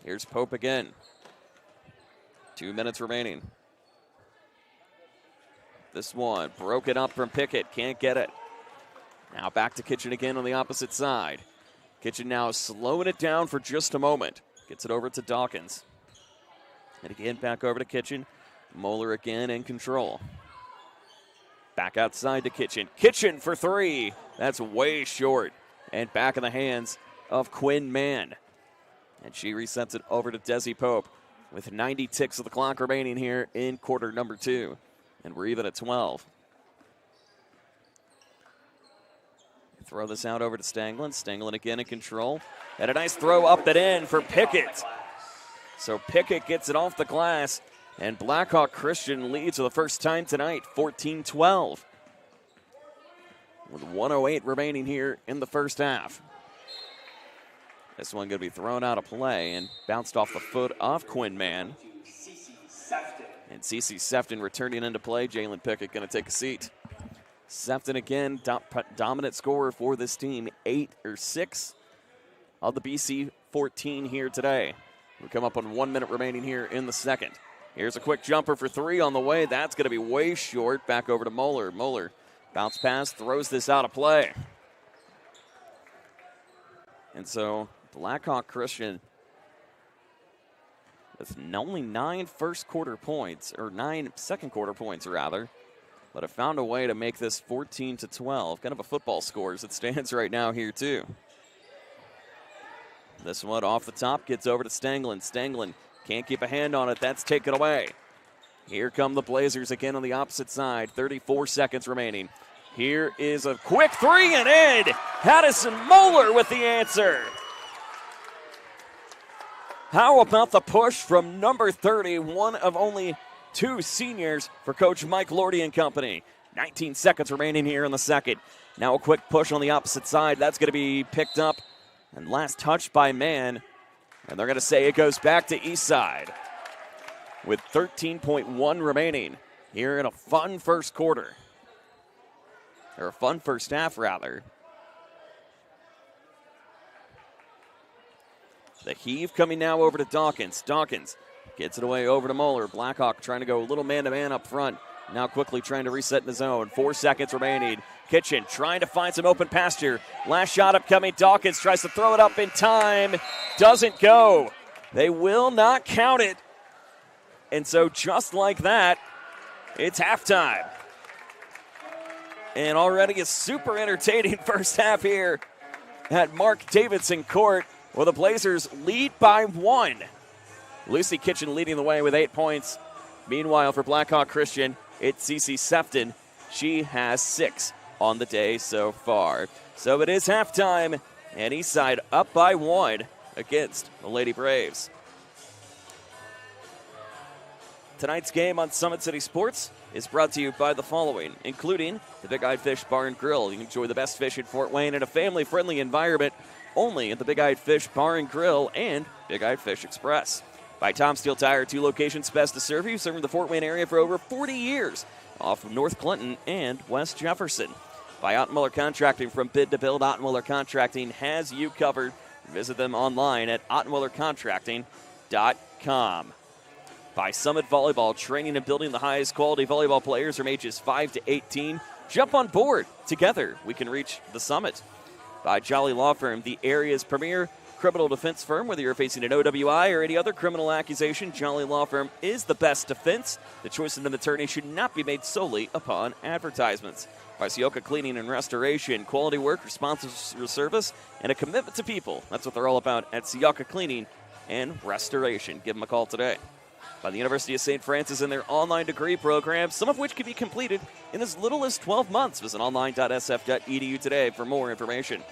Here's Pope again. 2 minutes remaining. This one broken up from Pickett. Can't get it. Now back to Kitchen again on the opposite side. Kitchen now slowing it down for just a moment. Gets it over to Dawkins. And again back over to Kitchen. Moeller again in control. Back outside to Kitchen. Kitchen for 3. That's way short. And back in the hands of Quinn Mann. And she resets it over to Desi Pope with 90 ticks of the clock remaining here in quarter number 2. And we're even at 12. Throw this out over to Stanglin. Stanglin again in control. And a nice throw up and in for Pickett. So Pickett gets it off the glass. And Blackhawk Christian leads for the first time tonight, 14-12. With 1:08 remaining here in the first half. This one going to be thrown out of play and bounced off the foot of Quinn Mann. And Cece Sefton returning into play. Jalen Pickett going to take a seat. Sefton again, dominant scorer for this team. 6 of the BC 14 here today. We come up on 1 minute remaining here in the second. Here's a quick jumper for 3 on the way. That's going to be way short. Back over to Moeller. Moeller, bounce pass, throws this out of play. And so Blackhawk Christian with only 9 first quarter points, or 9 second quarter points rather, but have found a way to make this 14-12. Kind of a football score as it stands right now here too. This one off the top gets over to Stanglin. Stanglin can't keep a hand on it. That's taken away. Here come the Blazers again on the opposite side. 34 seconds remaining. Here is a quick 3 and in. Addison Moeller with the answer. How about the push from number 30, one of only 2 seniors for Coach Mike Lordy and company. 19 seconds remaining here in the second. Now a quick push on the opposite side. That's going to be picked up and last touched by Mann. And they're going to say it goes back to Eastside with 13.1 remaining here in a fun first quarter. Or a fun first half, rather. The heave coming now over to Dawkins. Dawkins gets it away over to Moeller. Blackhawk trying to go a little man-to-man up front. Now quickly trying to reset in the zone. 4 seconds remaining. Kitchen trying to find some open pasture. Last shot upcoming. Dawkins tries to throw it up in time. Doesn't go. They will not count it. And so just like that, it's halftime. And already a super entertaining first half here at Mark Davidson Court, where the Blazers lead by 1. Lucy Kitchen leading the way with 8 points. Meanwhile, for Blackhawk Christian, it's Cece Sefton. She has 6 on the day so far. So it is halftime, and Eastside up by 1 against the Lady Braves. Tonight's game on Summit City Sports is brought to you by the following, including the Big Eyed Fish Bar and Grill. You can enjoy the best fish in Fort Wayne in a family-friendly environment only at the Big Eyed Fish Bar and Grill and Big Eyed Fish Express. By Tom Steel Tire, 2 locations best to serve you, serving the Fort Wayne area for over 40 years, off of North Clinton and West Jefferson. By Ottenmuller Contracting, from bid to build, Ottenmuller Contracting has you covered. Visit them online at ottenmullercontracting.com. By Summit Volleyball, training and building the highest quality volleyball players from ages 5 to 18. Jump on board. Together, we can reach the summit. By Jolly Law Firm, the area's premier criminal defense firm. Whether you're facing an OWI or any other criminal accusation, Jolly Law Firm is the best defense. The choice of an attorney should not be made solely upon advertisements. By Sioka Cleaning and Restoration, quality work, responsive service, and a commitment to people. That's what they're all about at Sioka Cleaning and Restoration. Give them a call today. By the University of St. Francis and their online degree programs, some of which can be completed in as little as 12 months. Visit online.sf.edu today for more information.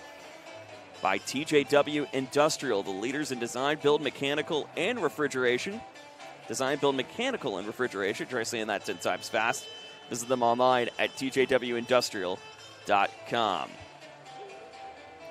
By TJW Industrial, the leaders in design, build, mechanical, and refrigeration. Design, build, mechanical, and refrigeration. Try saying that 10 times fast. Visit them online at tjwindustrial.com.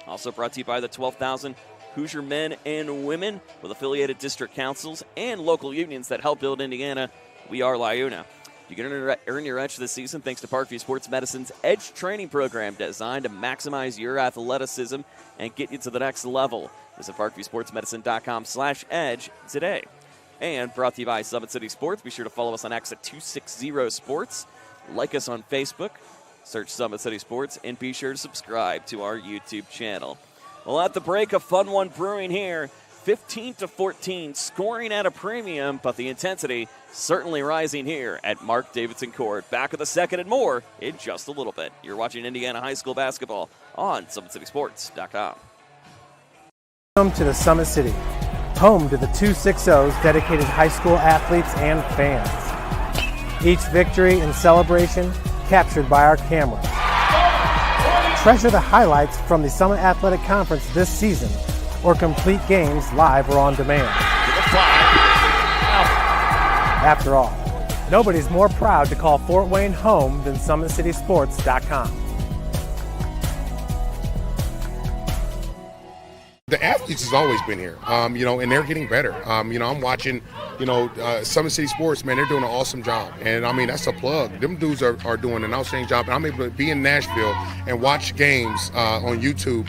Also brought to you by the 12,000 Hoosier men and women with affiliated district councils and local unions that help build Indiana. We are LiUNA. You can earn your edge this season thanks to Parkview Sports Medicine's Edge training program designed to maximize your athleticism and get you to the next level. Visit parkviewsportsmedicine.com/edge today. And brought to you by Summit City Sports. Be sure to follow us on X at 260 Sports. Like us on Facebook. Search Summit City Sports. And be sure to subscribe to our YouTube channel. Well, at the break, a fun one brewing here. 15-14, scoring at a premium, but the intensity certainly rising here at Mark Davidson Court. Back with the second and more in just a little bit. You're watching Indiana High School basketball on SummitCitySports.com. Welcome to the Summit City, home to the 260's dedicated high school athletes and fans. Each victory and celebration captured by our cameras. Treasure the highlights from the Summit Athletic Conference this season, or complete games live or on demand. After all, nobody's more proud to call Fort Wayne home than SummitCitySports.com. The athletes has always been here, and they're getting better. I'm watching, Summit City Sports, man, they're doing an awesome job. And, that's a plug. Them dudes are doing an outstanding job. And I'm able to be in Nashville and watch games on YouTube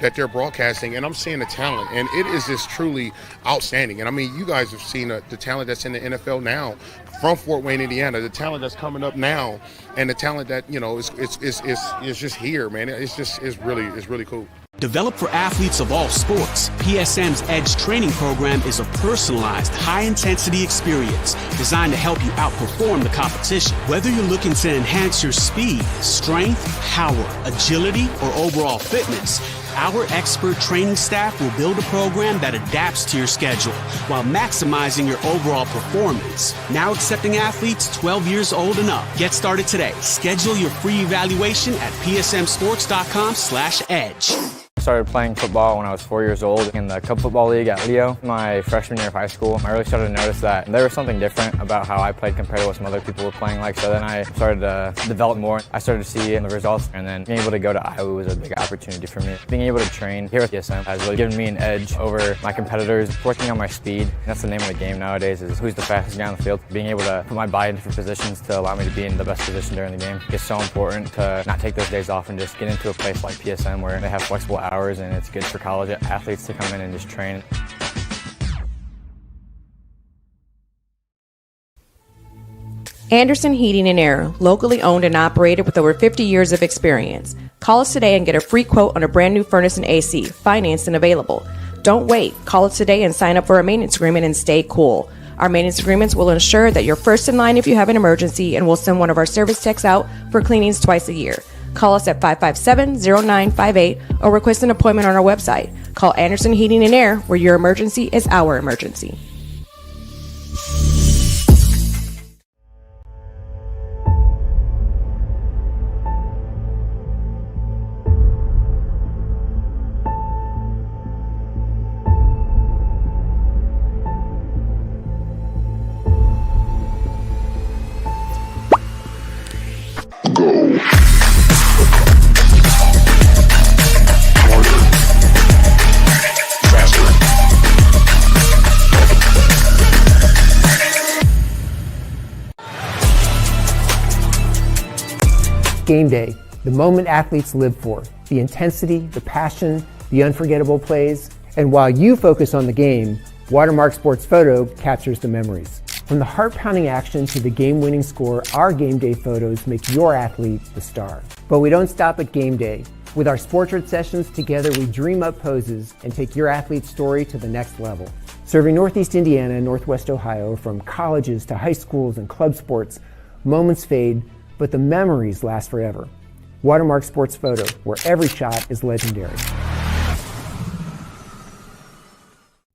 that they're broadcasting, and I'm seeing the talent. And it is just truly outstanding. And, you guys have seen the talent that's in the NFL now from Fort Wayne, Indiana, the talent that's coming up now, and the talent that, is just here, man. It's really cool. Developed for athletes of all sports, PSM's Edge training program is a personalized, high-intensity experience designed to help you outperform the competition. Whether you're looking to enhance your speed, strength, power, agility, or overall fitness, our expert training staff will build a program that adapts to your schedule while maximizing your overall performance. Now accepting athletes 12 years old and up. Get started today. Schedule your free evaluation at psmsports.com/edge. I started playing football when I was 4 years old in the Cup Football League at Leo. My freshman year of high school, I really started to notice that there was something different about how I played compared to what some other people were playing like. So then I started to develop more. I started to see the results, and then being able to go to Iowa was a big opportunity for me. Being able to train here with PSM has really given me an edge over my competitors, working on my speed. And that's the name of the game nowadays, is who's the fastest guy on the field. Being able to put my body in different positions to allow me to be in the best position during the game. It's so important to not take those days off and just get into a place like PSM where they have flexible hours, and it's good for college athletes to come in and just train. Anderson Heating and Air, locally owned and operated with over 50 years of experience. Call us today and get a free quote on a brand new furnace and AC, financed and available. Don't wait. Call us today and sign up for a maintenance agreement and stay cool. Our maintenance agreements will ensure that you're first in line if you have an emergency, and we'll send one of our service techs out for cleanings twice a year. Call us at 557-0958 or request an appointment on our website. Call Anderson Heating and Air, where your emergency is our emergency. Game day, the moment athletes live for, the intensity, the passion, the unforgettable plays. And while you focus on the game, Watermark Sports Photo captures the memories. From the heart-pounding action to the game-winning score, our game day photos make your athlete the star. But we don't stop at game day. With our Sportrait sessions, together we dream up poses and take your athlete's story to the next level. Serving Northeast Indiana and Northwest Ohio, from colleges to high schools and club sports, moments fade, but the memories last forever. Watermark Sports Photo, where every shot is legendary.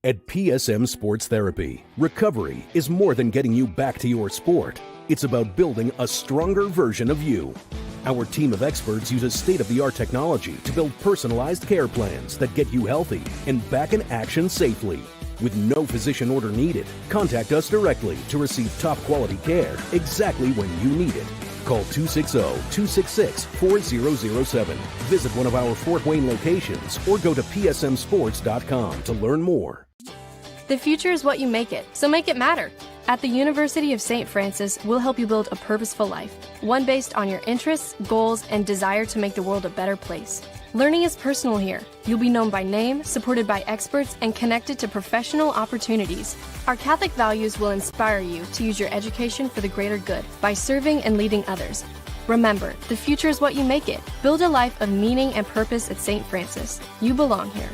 At PSM Sports Therapy, recovery is more than getting you back to your sport. It's about building a stronger version of you. Our team of experts uses state-of-the-art technology to build personalized care plans that get you healthy and back in action safely. With no physician order needed, contact us directly to receive top quality care exactly when you need it. Call 260-266-4007. Visit one of our Fort Wayne locations or go to psmsports.com to learn more. The future is what you make it, so make it matter. At the University of St. Francis, we'll help you build a purposeful life, one based on your interests, goals, and desire to make the world a better place. Learning is personal here. You'll be known by name, supported by experts, and connected to professional opportunities. Our Catholic values will inspire you to use your education for the greater good by serving and leading others. Remember, the future is what you make it. Build a life of meaning and purpose at St. Francis. You belong here.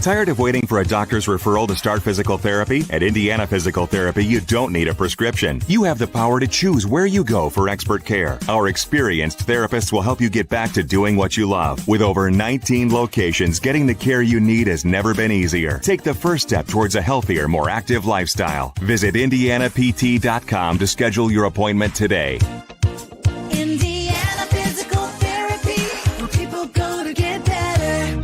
Tired of waiting for a doctor's referral to start physical therapy? At Indiana Physical Therapy, you don't need a prescription. You have the power to choose where you go for expert care. Our experienced therapists will help you get back to doing what you love. With over 19 locations, getting the care you need has never been easier. Take the first step towards a healthier, more active lifestyle. Visit IndianaPT.com to schedule your appointment today. Indiana Physical Therapy, where people go to get better.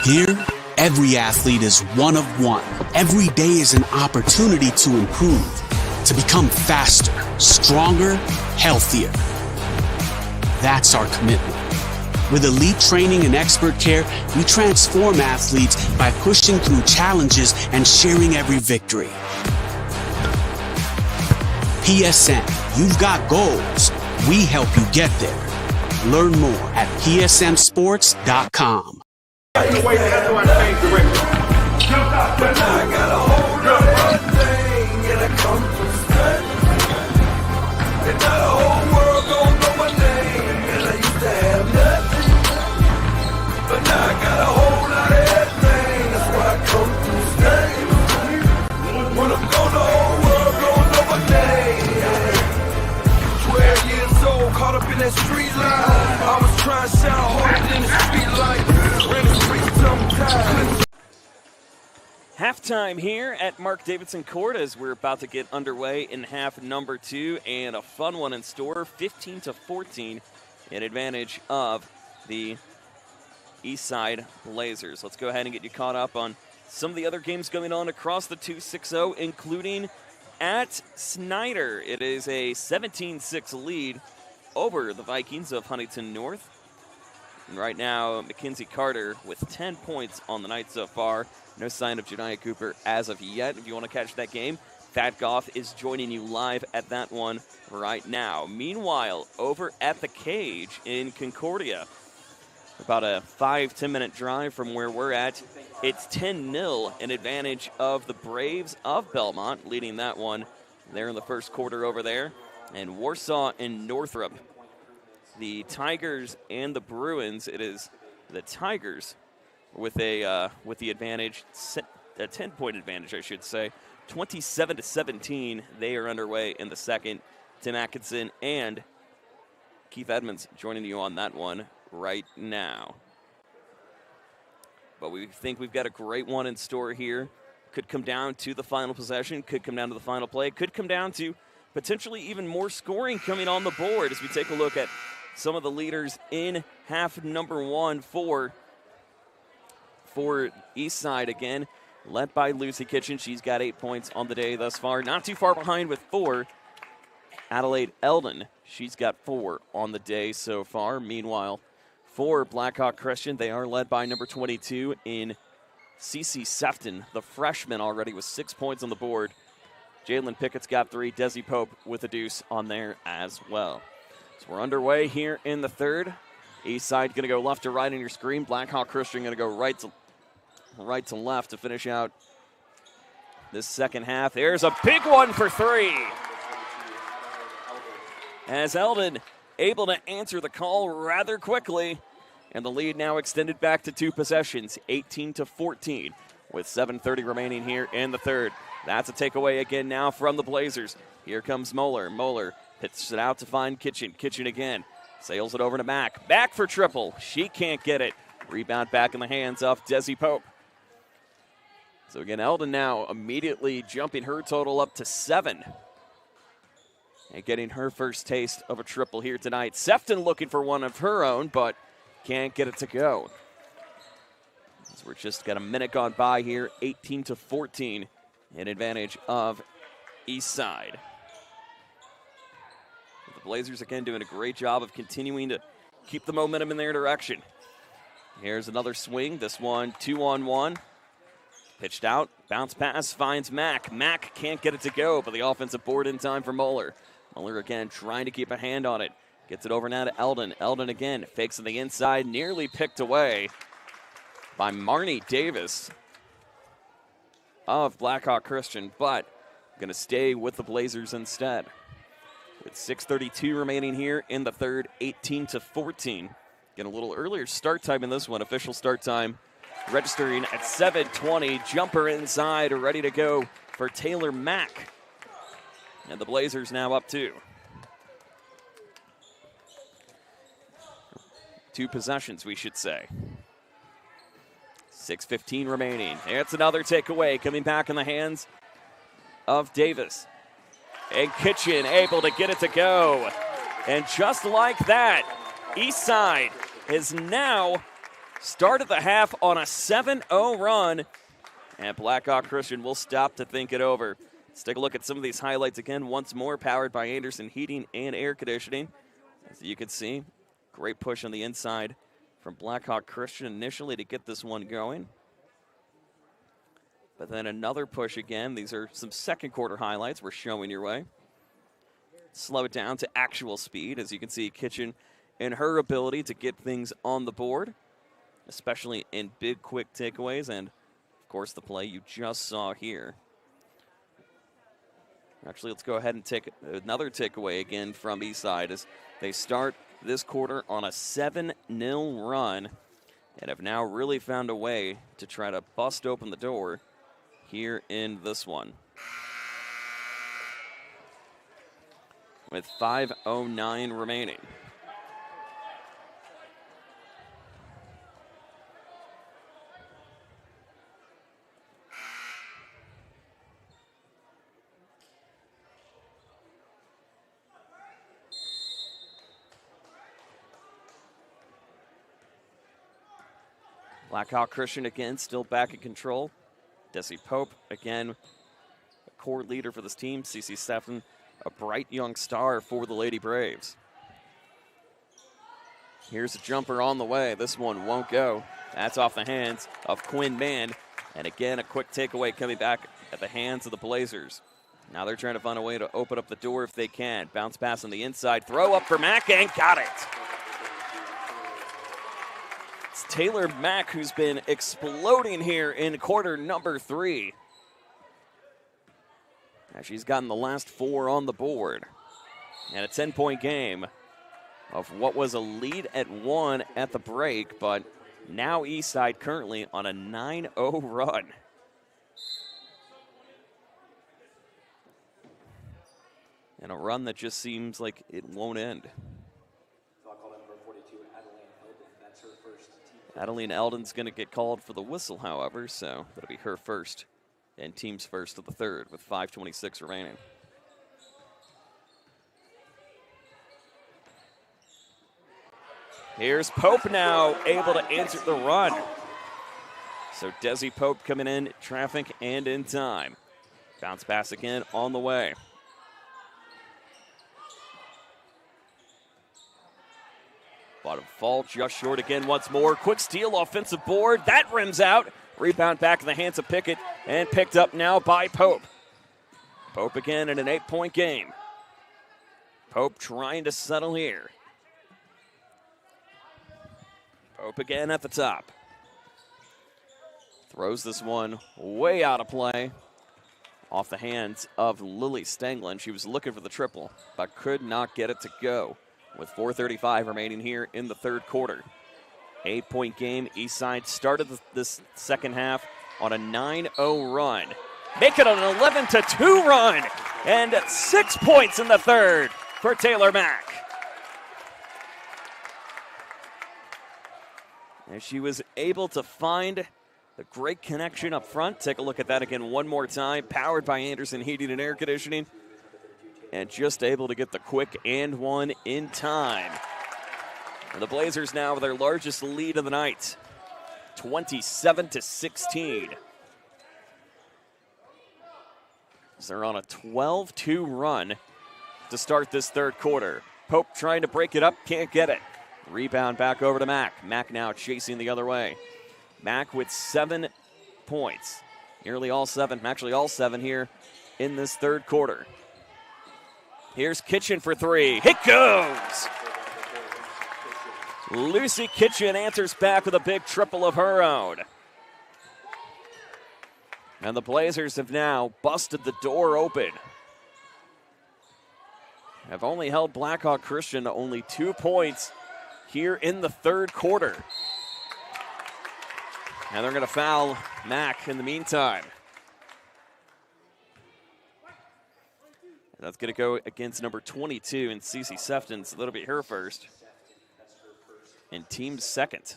Here, every athlete is one of one. Every day is an opportunity to improve, to become faster, stronger, healthier. That's our commitment. With elite training and expert care, we transform athletes by pushing through challenges and sharing every victory. PSN, you've got goals. We help you get there. Learn more at psmsports.com. But I got a whole lot of thing and I come from study. And now the whole world don't know my name. And I used to have nothing. But now I got a whole lot of everything. That's why I come from study. When I'm gone, the whole world don't know my name. 12 years old, caught up in that street life. I was trying to shout harder than the street light. Ran the streets sometimes. Halftime here at Mark Davidson Court as we're about to get underway in half number 2, and a fun one in store, 15-14 in advantage of the Eastside Blazers. Let's go ahead and get you caught up on some of the other games going on across the 260, including at Snyder. It is a 17-6 lead over the Vikings of Huntington North. And right now, Mackenzie Carter with 10 points on the night so far. No sign of Janiah Cooper as of yet. If you want to catch that game, Fat Goff is joining you live at that one right now. Meanwhile, over at the Cage in Concordia, about a 5-10 minute drive from where we're at, it's 10-0 in advantage of the Braves of Belmont, leading that one there in the first quarter over there. And Warsaw and Northrop, the Tigers and the Bruins. It is the Tigers with the advantage, a 10-point advantage, I should say. 27-17, they are underway in the second. Tim Atkinson and Keith Edmonds joining you on that one right now. But we think we've got a great one in store here. Could come down to the final possession, could come down to the final play, could come down to potentially even more scoring coming on the board as we take a look at some of the leaders in half number 1 for Eastside again, led by Lucy Kitchen. She's got 8 points on the day thus far. Not too far behind with 4. Adelaide Eldon, she's got 4 on the day so far. Meanwhile, for Blackhawk Christian, they are led by number 22 in Cece Sefton, the freshman, already with 6 points on the board. Jalen Pickett's got 3. Desi Pope with a deuce on there as well. So we're underway here in the third. Eastside going to go left to right on your screen. Blackhawk Christian going to go right to left to finish out this second half. There's a big one for 3. As Eldon able to answer the call rather quickly. And the lead now extended back to 2 possessions, 18-14, with 7:30 remaining here in the third. That's a takeaway again now from the Blazers. Here comes Moeller. Moeller hits it out to find Kitchen. Kitchen again. Sails it over to Mack. Back for triple. She can't get it. Rebound back in the hands of Desi Pope. So again, Eldon now immediately jumping her total up to 7. And getting her first taste of a triple here tonight. Sefton looking for one of her own, but can't get it to go. So we're just got a minute gone by here, 18-14 in advantage of Eastside. The Blazers again doing a great job of continuing to keep the momentum in their direction. Here's another swing, this one 2-on-1. Pitched out, bounce pass finds Mack. Mack can't get it to go, but the offensive board in time for Muller. Muller again trying to keep a hand on it. Gets it over now to Eldon. Eldon again fakes on the inside, nearly picked away by Marnie Davis of Blackhawk Christian, but going to stay with the Blazers instead. With 6:32 remaining here in the third, 18-14. Get a little earlier start time in this one. Official start time registering at 7:20. Jumper inside, ready to go for Taylor Mack. And the Blazers now up 2. 2 possessions, we should say. 6:15 remaining. It's another takeaway coming back in the hands of Davis. And Kitchen able to get it to go. And just like that, Eastside has now started the half on a 7-0 run. And Blackhawk Christian will stop to think it over. Let's take a look at some of these highlights again. Once more powered by Anderson Heating and Air Conditioning. As you can see, great push on the inside from Blackhawk Christian initially to get this one going. But then another push again. These are some second quarter highlights we're showing your way. Slow it down to actual speed. As you can see, Kitchen and her ability to get things on the board, especially in big, quick takeaways. And, of course, the play you just saw here. Actually, let's go ahead and take another takeaway again from Eastside as they start this quarter on a 7-0 run and have now really found a way to try to bust open the door here in this one. With 5:09 remaining. Blackhawk Christian again still back in control. Desi Pope again a core leader for this team. CeCe Steffen, a bright young star for the Lady Braves. Here's a jumper on the way. This one won't go. That's off the hands of Quinn Mann. And again, a quick takeaway coming back at the hands of the Blazers. Now they're trying to find a way to open up the door if they can. Bounce pass on the inside. Throw up for Mack and got it. It's Taylor Mack who's been exploding here in quarter number 3. Now she's gotten the last 4 on the board. And a 10-point game of what was a lead at 1 at the break, but now Eastside currently on a 9-0 run. And a run that just seems like it won't end. Adeline Eldon's going to get called for the whistle, however, so that'll be her first and team's first of the third with 5:26 remaining. Here's Pope now able to answer the run. So Desi Pope coming in traffic and in time. Bounce pass again on the way. Bottom fall just short again once more. Quick steal, offensive board. That rims out. Rebound back in the hands of Pickett and picked up now by Pope. Pope again in an 8-point game. Pope trying to settle here. Pope again at the top. Throws this one way out of play. Off the hands of Lily Stanglin. She was looking for the triple, but could not get it to go. With 4:35 remaining here in the third quarter. 8-point game. Eastside started this second half on a 9-0 run. Make it an 11-2 run. And 6 points in the third for Taylor Mack. And she was able to find a great connection up front. Take a look at that again one more time. Powered by Anderson Heating and Air Conditioning. And just able to get the quick and one in time. And the Blazers now with their largest lead of the night. 27-16. So they're on a 12-2 run to start this third quarter. Pope trying to break it up, can't get it. Rebound back over to Mack. Mack now chasing the other way. Mack with 7 points. Nearly all 7, actually all 7 here in this third quarter. Here's Kitchen for 3. It goes! Lucy Kitchen answers back with a big triple of her own. And the Blazers have now busted the door open. Have only held Blackhawk Christian to only 2 points here in the third quarter. And they're going to foul Mack in the meantime. That's going to go against number 22 and Cece Sefton, so that'll be her first. And team's second.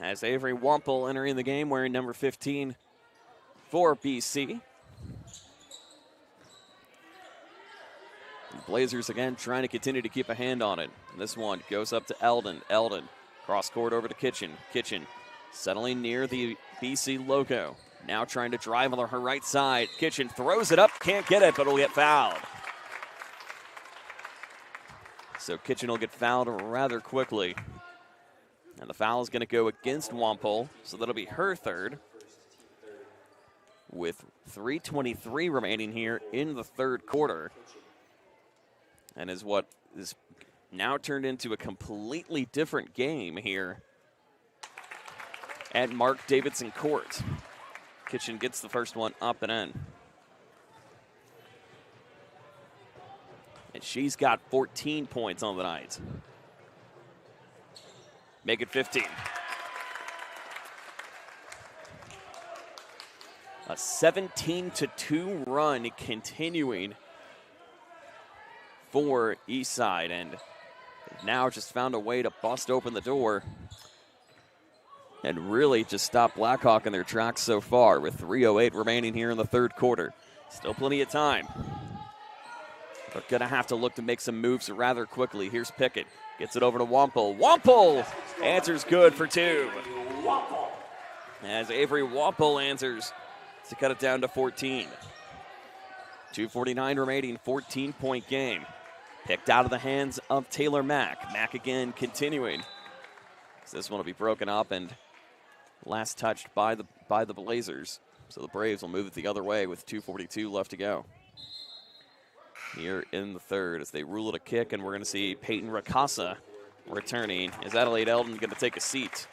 As Avery Wample entering the game wearing number 15 for BC. Blazers again trying to continue to keep a hand on it. This one goes up to Eldon. Eldon cross court over to Kitchen. Kitchen settling near the BC logo. Now trying to drive on her right side. Kitchen throws it up, can't get it, but will get fouled. So Kitchen will get fouled rather quickly. And the foul is going to go against Wample, so that'll be her third. With 3:23 remaining here in the third quarter. And is what is now turned into a completely different game here at Mark Davidson Court. Kitchen gets the first one up and in. And she's got 14 points on the night. Make it 15. A 17-2 run continuing for Eastside, and now just found a way to bust open the door and really just stop Blackhawk in their tracks so far with 3:08 remaining here in the third quarter. Still plenty of time. They're going to have to look to make some moves rather quickly. Here's Pickett. Gets it over to Wample. Wample answers good for 2. As Avery Wample answers to cut it down to 14. 2:49 remaining, 14-point game. Picked out of the hands of Taylor Mack. Mack again continuing. So this one will be broken up and last touched by the Blazers. So the Braves will move it the other way with 2:42 left to go. Here in the third as they rule it a kick, and we're going to see Peyton Ricasa returning. Is Adelaide Eldon going to take a seat?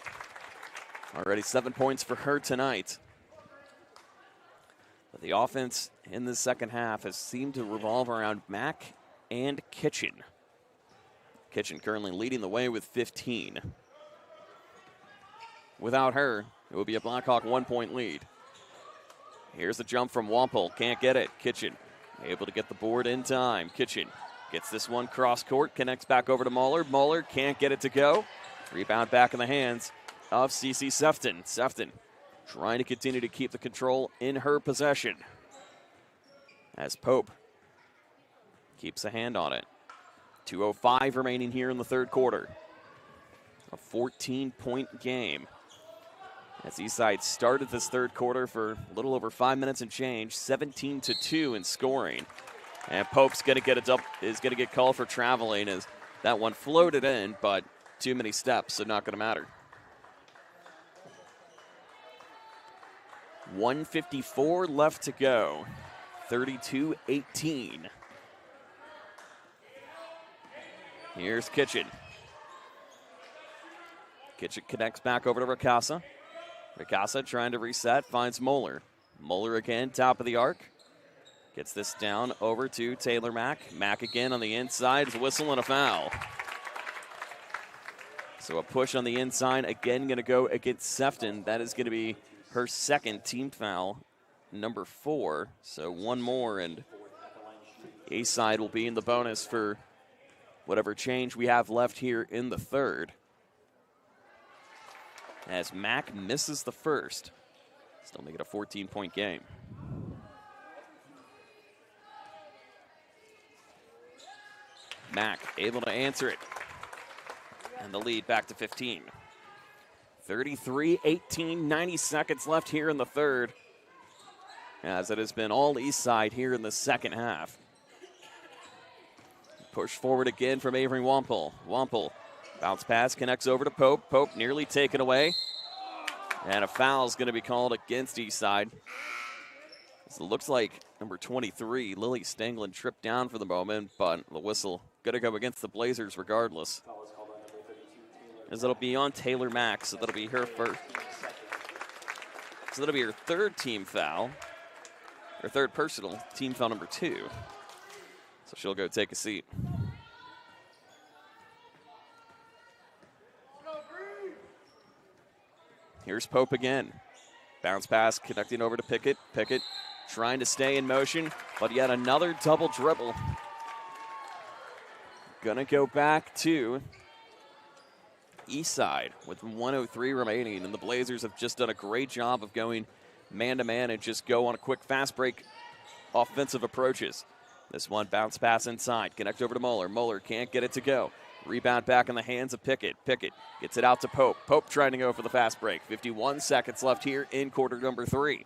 Already 7 points for her tonight. But the offense in the second half has seemed to revolve around Mack and Kitchen. Kitchen currently leading the way with 15. Without her, it will be a Blackhawk 1-point lead. Here's the jump from Wample. Can't get it. Kitchen able to get the board in time. Kitchen gets this one cross court. Connects back over to Muller. Muller can't get it to go. Rebound back in the hands of Cece Sefton. Sefton trying to continue to keep the control in her possession. As Pope keeps a hand on it. 2:05 remaining here in the third quarter. A 14-point game. As Eastside started this third quarter for a little over 5 minutes and change, 17-2 in scoring. And Pope's going to get called for traveling as that one floated in, but too many steps, so not going to matter. 1:54 left to go. 32-18. Here's Kitchen. Kitchen connects back over to Ricasa. Ricasa trying to reset, finds Moeller. Moeller again, top of the arc. Gets this down over to Taylor Mack. Mack again on the inside, is a whistle and a foul. So a push on the inside, again going to go against Sefton. That is going to be her second team foul, number 4. So one more, and Eastside will be in the bonus for whatever change we have left here in the third. As Mack misses the first, still make it a 14-point game. Mack able to answer it. And the lead back to 15. 33-18, 90 seconds left here in the third, as it has been all Eastside here in the second half. Push forward again from Avery Wampel. Wampel, bounce pass, connects over to Pope. Pope nearly taken away. And a foul is going to be called against Eastside. So it looks like number 23, Lily Stanglin, tripped down for the moment, but the whistle going to go against the Blazers regardless. As it'll be on Taylor Mack, so that'll be her first. So that'll be her third team foul, or third personal, team foul number 2. So she'll go take a seat. Here's Pope again. Bounce pass connecting over to Pickett. Pickett trying to stay in motion, but yet another double dribble. Gonna go back to Eastside with 1:03 remaining, and the Blazers have just done a great job of going man-to-man and just go on a quick fast break offensive approaches. This one bounce pass inside, connect over to Moeller. Moeller can't get it to go. Rebound back in the hands of Pickett. Pickett gets it out to Pope. Pope trying to go for the fast break. 51 seconds left here in quarter number 3.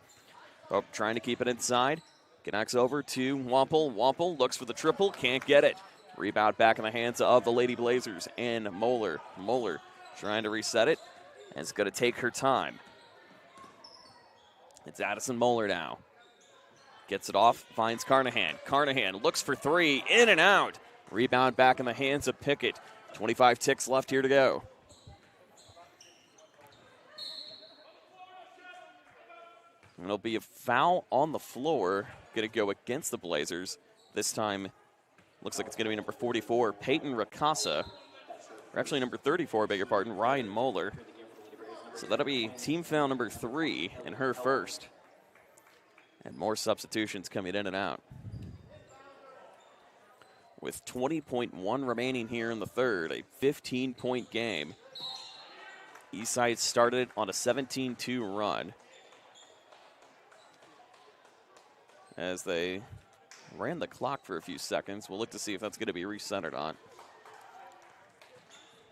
Pope trying to keep it inside. Connects over to Wampel. Wampel looks for the triple, can't get it. Rebound back in the hands of the Lady Blazers and Moeller. Moeller trying to reset it, and it's going to take her time. It's Addison Moeller now. Gets it off, finds Carnahan. Carnahan looks for 3, in and out. Rebound back in the hands of Pickett. 25 ticks left here to go. And it'll be a foul on the floor. Going to go against the Blazers. This time, looks like it's going to be number 44, Peyton Ricasa. Or actually number 34, beg your pardon, Ryan Moeller. So that'll be team foul number 3 and her first. And more substitutions coming in and out. With 20.1 remaining here in the third, a 15-point game. Eastside started on a 17-2 run, as they ran the clock for a few seconds. We'll look to see if that's going to be recentered on.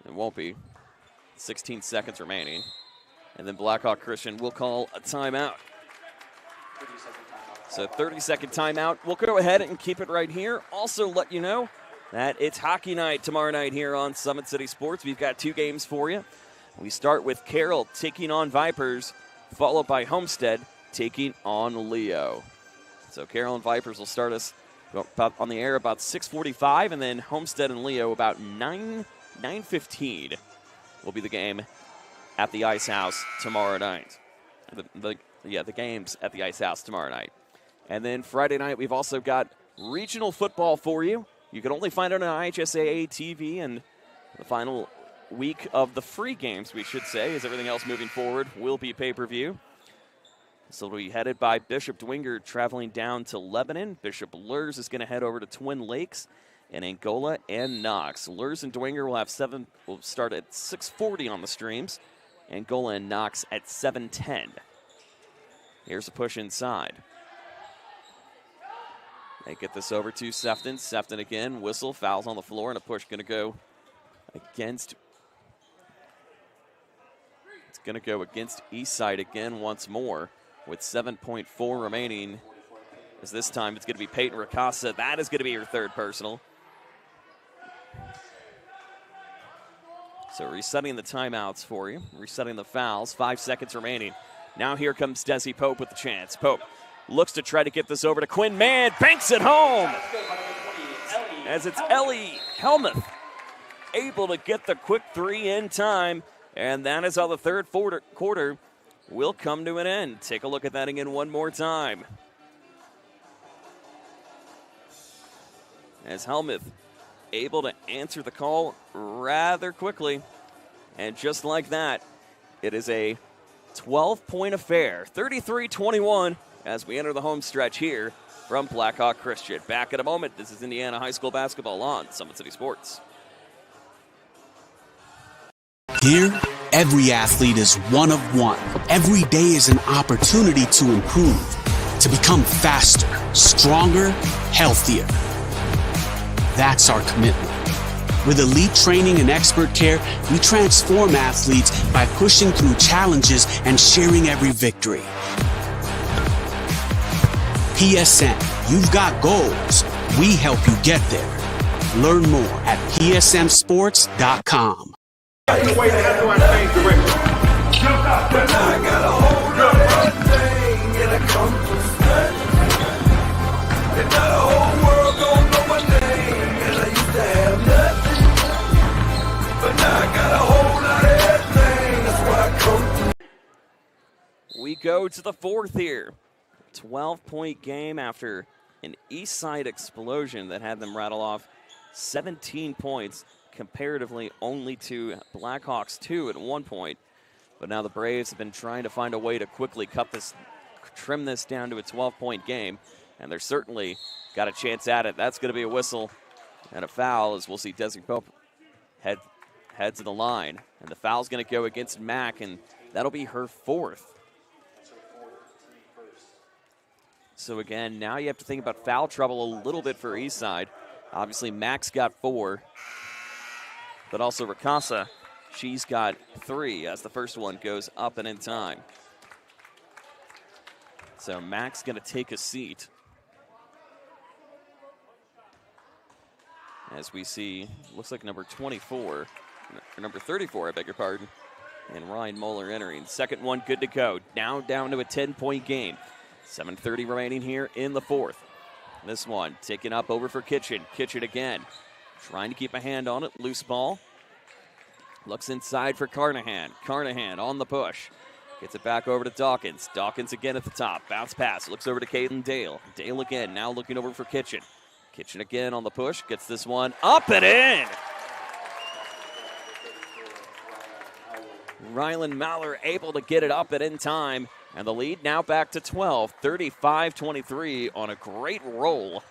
It won't be. 16 seconds remaining. And then Blackhawk Christian will call a timeout. So 30-second timeout. We'll go ahead and keep it right here. Also let you know that it's hockey night tomorrow night here on Summit City Sports. We've got 2 games for you. We start with Carroll taking on Vipers, followed by Homestead taking on Leo. So Carroll and Vipers will start us on the air about 6:45, and then Homestead and Leo about 9:15 will be the game at the Ice House tomorrow night. The games at the Ice House tomorrow night. And then Friday night, we've also got regional football for you. You can only find it on IHSAA TV, and the final week of the free games, we should say, as everything else moving forward will be pay-per-view. So we'll be headed by Bishop Dwinger traveling down to Lebanon. Bishop Lurs is going to head over to Twin Lakes in Angola and Knox. Lurs and Dwinger will start at 6:40 on the streams. Angola and Knox at 7:10. Here's a push inside. They get this over to Sefton. Sefton again, whistle, fouls on the floor, and a push going to go against. It's going to go against Eastside again once more with 7.4 remaining. As this time it's going to be Peyton Ricasa. That is going to be her third personal. So resetting the timeouts for you, resetting the fouls, 5 seconds remaining. Now here comes Desi Pope with the chance. Pope looks to try to get this over to Quinn Mann, banks it home. As it's Ellie Helmuth able to get the quick 3 in time, and that is how the third quarter will come to an end. Take a look at that again one more time. As Helmuth able to answer the call rather quickly, and just like that, it is a 12-point affair, 33-21, as we enter the home stretch here from Blackhawk Christian. Back in a moment. This is Indiana High School basketball on Summit City Sports. Here, every athlete is one of one. Every day is an opportunity to improve, to become faster, stronger, healthier. That's our commitment. With elite training and expert care, we transform athletes by pushing through challenges and sharing every victory. PSN, you've got goals. We help you get there. Learn more at psmsports.com. We go to the fourth here. 12-point game after an Eastside explosion that had them rattle off 17 points, comparatively only to Blackhawks 2 at one point. But now the Braves have been trying to find a way to quickly trim this down to a 12-point game, and they're certainly got a chance at it. That's going to be a whistle and a foul, as we'll see Desi Pope head to the line. And the foul's going to go against Mack, and that'll be her fourth. So again, now you have to think about foul trouble a little bit for Eastside. Obviously, Mack's got 4, but also Ricasa, she's got 3 as the first one goes up and in time. So Mack's going to take a seat. As we see, looks like number 24, or number 34, I beg your pardon, and Ryan Moeller entering. Second one good to go. Now down to a 10-point game. 7:30 remaining here in the fourth. This one taken up over for Kitchen. Kitchen again. Trying to keep a hand on it. Loose ball. Looks inside for Carnahan. Carnahan on the push. Gets it back over to Dawkins. Dawkins again at the top. Bounce pass. Looks over to Caitlin Dale. Dale again. Now looking over for Kitchen. Kitchen again on the push. Gets this one up and in. Rylan Maller able to get it up and in time. And the lead now back to 12, 35-23 on a great roll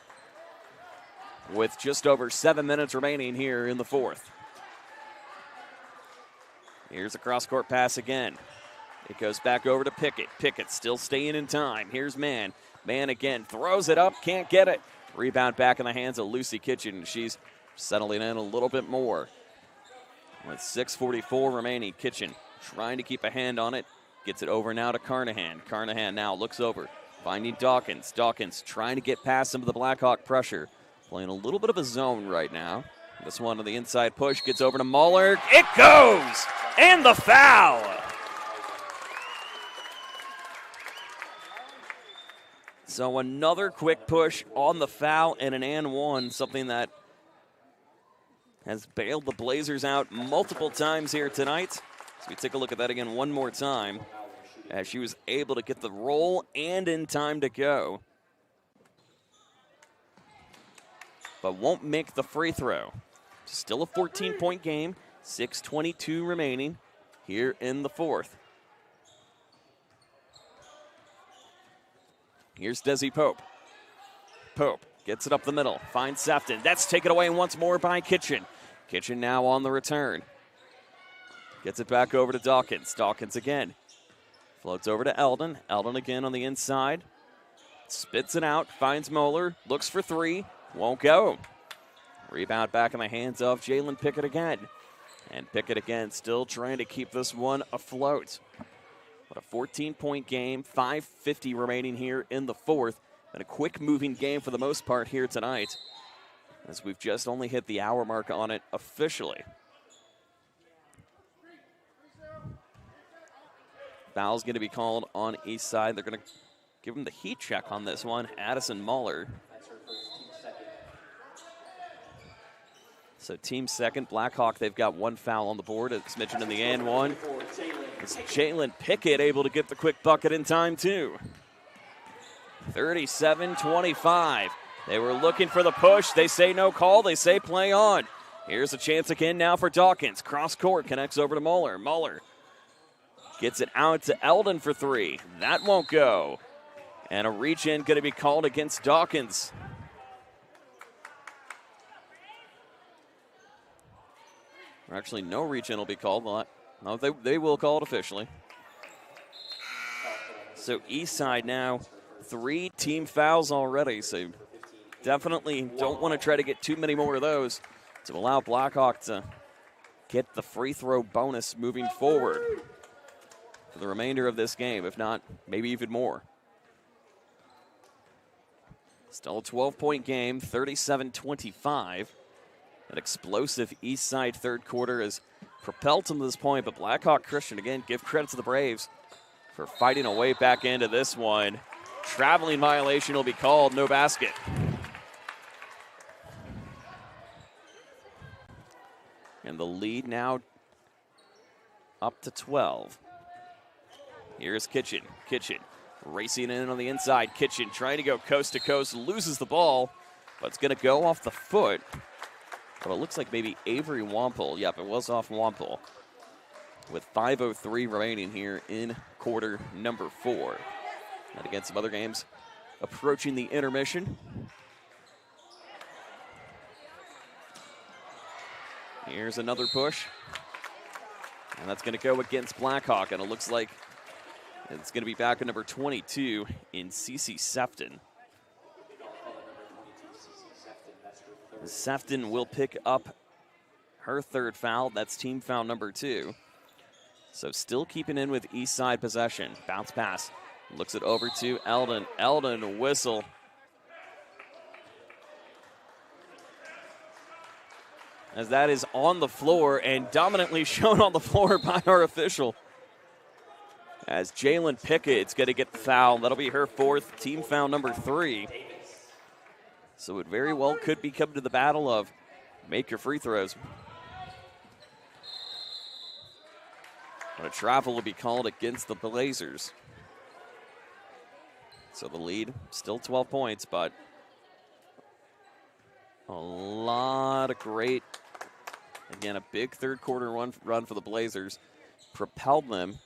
with just over 7 minutes remaining here in the fourth. Here's a cross-court pass again. It goes back over to Pickett. Pickett still staying in time. Here's Mann. Mann again throws it up, can't get it. Rebound back in the hands of Lucy Kitchen. She's settling in a little bit more. With 6:44 remaining, Kitchen trying to keep a hand on it. Gets it over now to Carnahan. Carnahan now looks over, finding Dawkins. Dawkins trying to get past some of the Blackhawk pressure. Playing a little bit of a zone right now. This one on the inside push gets over to Muller. It goes! And the foul! So another quick push on the foul and an and one, something that has bailed the Blazers out multiple times here tonight. So we take a look at that again one more time as she was able to get the roll and in time to go. But won't make the free throw. Still a 14-point game, 6:22 remaining here in the fourth. Here's Desi Pope. Pope gets it up the middle, finds Sefton. That's taken away once more by Kitchen. Kitchen now on the return. Gets it back over to Dawkins. Dawkins again. Floats over to Eldon. Eldon again on the inside. Spits it out. Finds Moeller. Looks for 3. Won't go. Rebound back in the hands of Jalen Pickett again. And Pickett again still trying to keep this one afloat. But a 14-point game. 5:50 remaining here in the fourth. And a quick-moving game for the most part here tonight, as we've just only hit the hour mark on it officially. Foul's going to be called on Eastside. They're going to give him the heat check on this one. Addison Muller. So team second. Blackhawk, they've got 1 foul on the board, as mentioned in the and one. It's Jalen Pickett able to get the quick bucket in time, too. 37-25. They were looking for the push. They say no call. They say play on. Here's a chance again now for Dawkins. Cross court, connects over to Muller. Muller gets it out to Eldon for 3. That won't go. And a reach-in going to be called against Dawkins. Or actually, no reach-in will be called. No, they will call it officially. So Eastside now 3 team fouls already. So definitely don't want to try to get too many more of those. to allow Blackhawk to get the free throw bonus moving forward for the remainder of this game, if not, maybe even more. Still a 12-point game, 37-25. An explosive Eastside third quarter has propelled them to this point, but Blackhawk Christian, again, give credit to the Braves for fighting a way back into this one. Traveling violation will be called, no basket. And the lead now up to 12. Here's Kitchen. Kitchen racing in on the inside. Kitchen trying to go coast to coast, loses the ball, but it's going to go off the foot. Well, it looks like maybe Avery Wampel. Yep, it was off Wampel. With 5:03 remaining here in quarter number 4. And again, some other games approaching the intermission. Here's another push. And that's going to go against Blackhawk. And it looks like it's going to be back at number 22 in Cece Sefton. Sefton will pick up her third foul. That's team foul number 2. So still keeping in with Eastside possession. Bounce pass. Looks it over to Eldon. Eldon whistle. As that is on the floor and dominantly shown on the floor by our official. As Jalen Pickett's going to get the foul. That'll be her 4th, team foul number 3. So it very well could be coming to the battle of make your free throws. But a travel will be called against the Blazers. So the lead, still 12 points, but a lot of great, again, a big third quarter run for the Blazers. Propelled them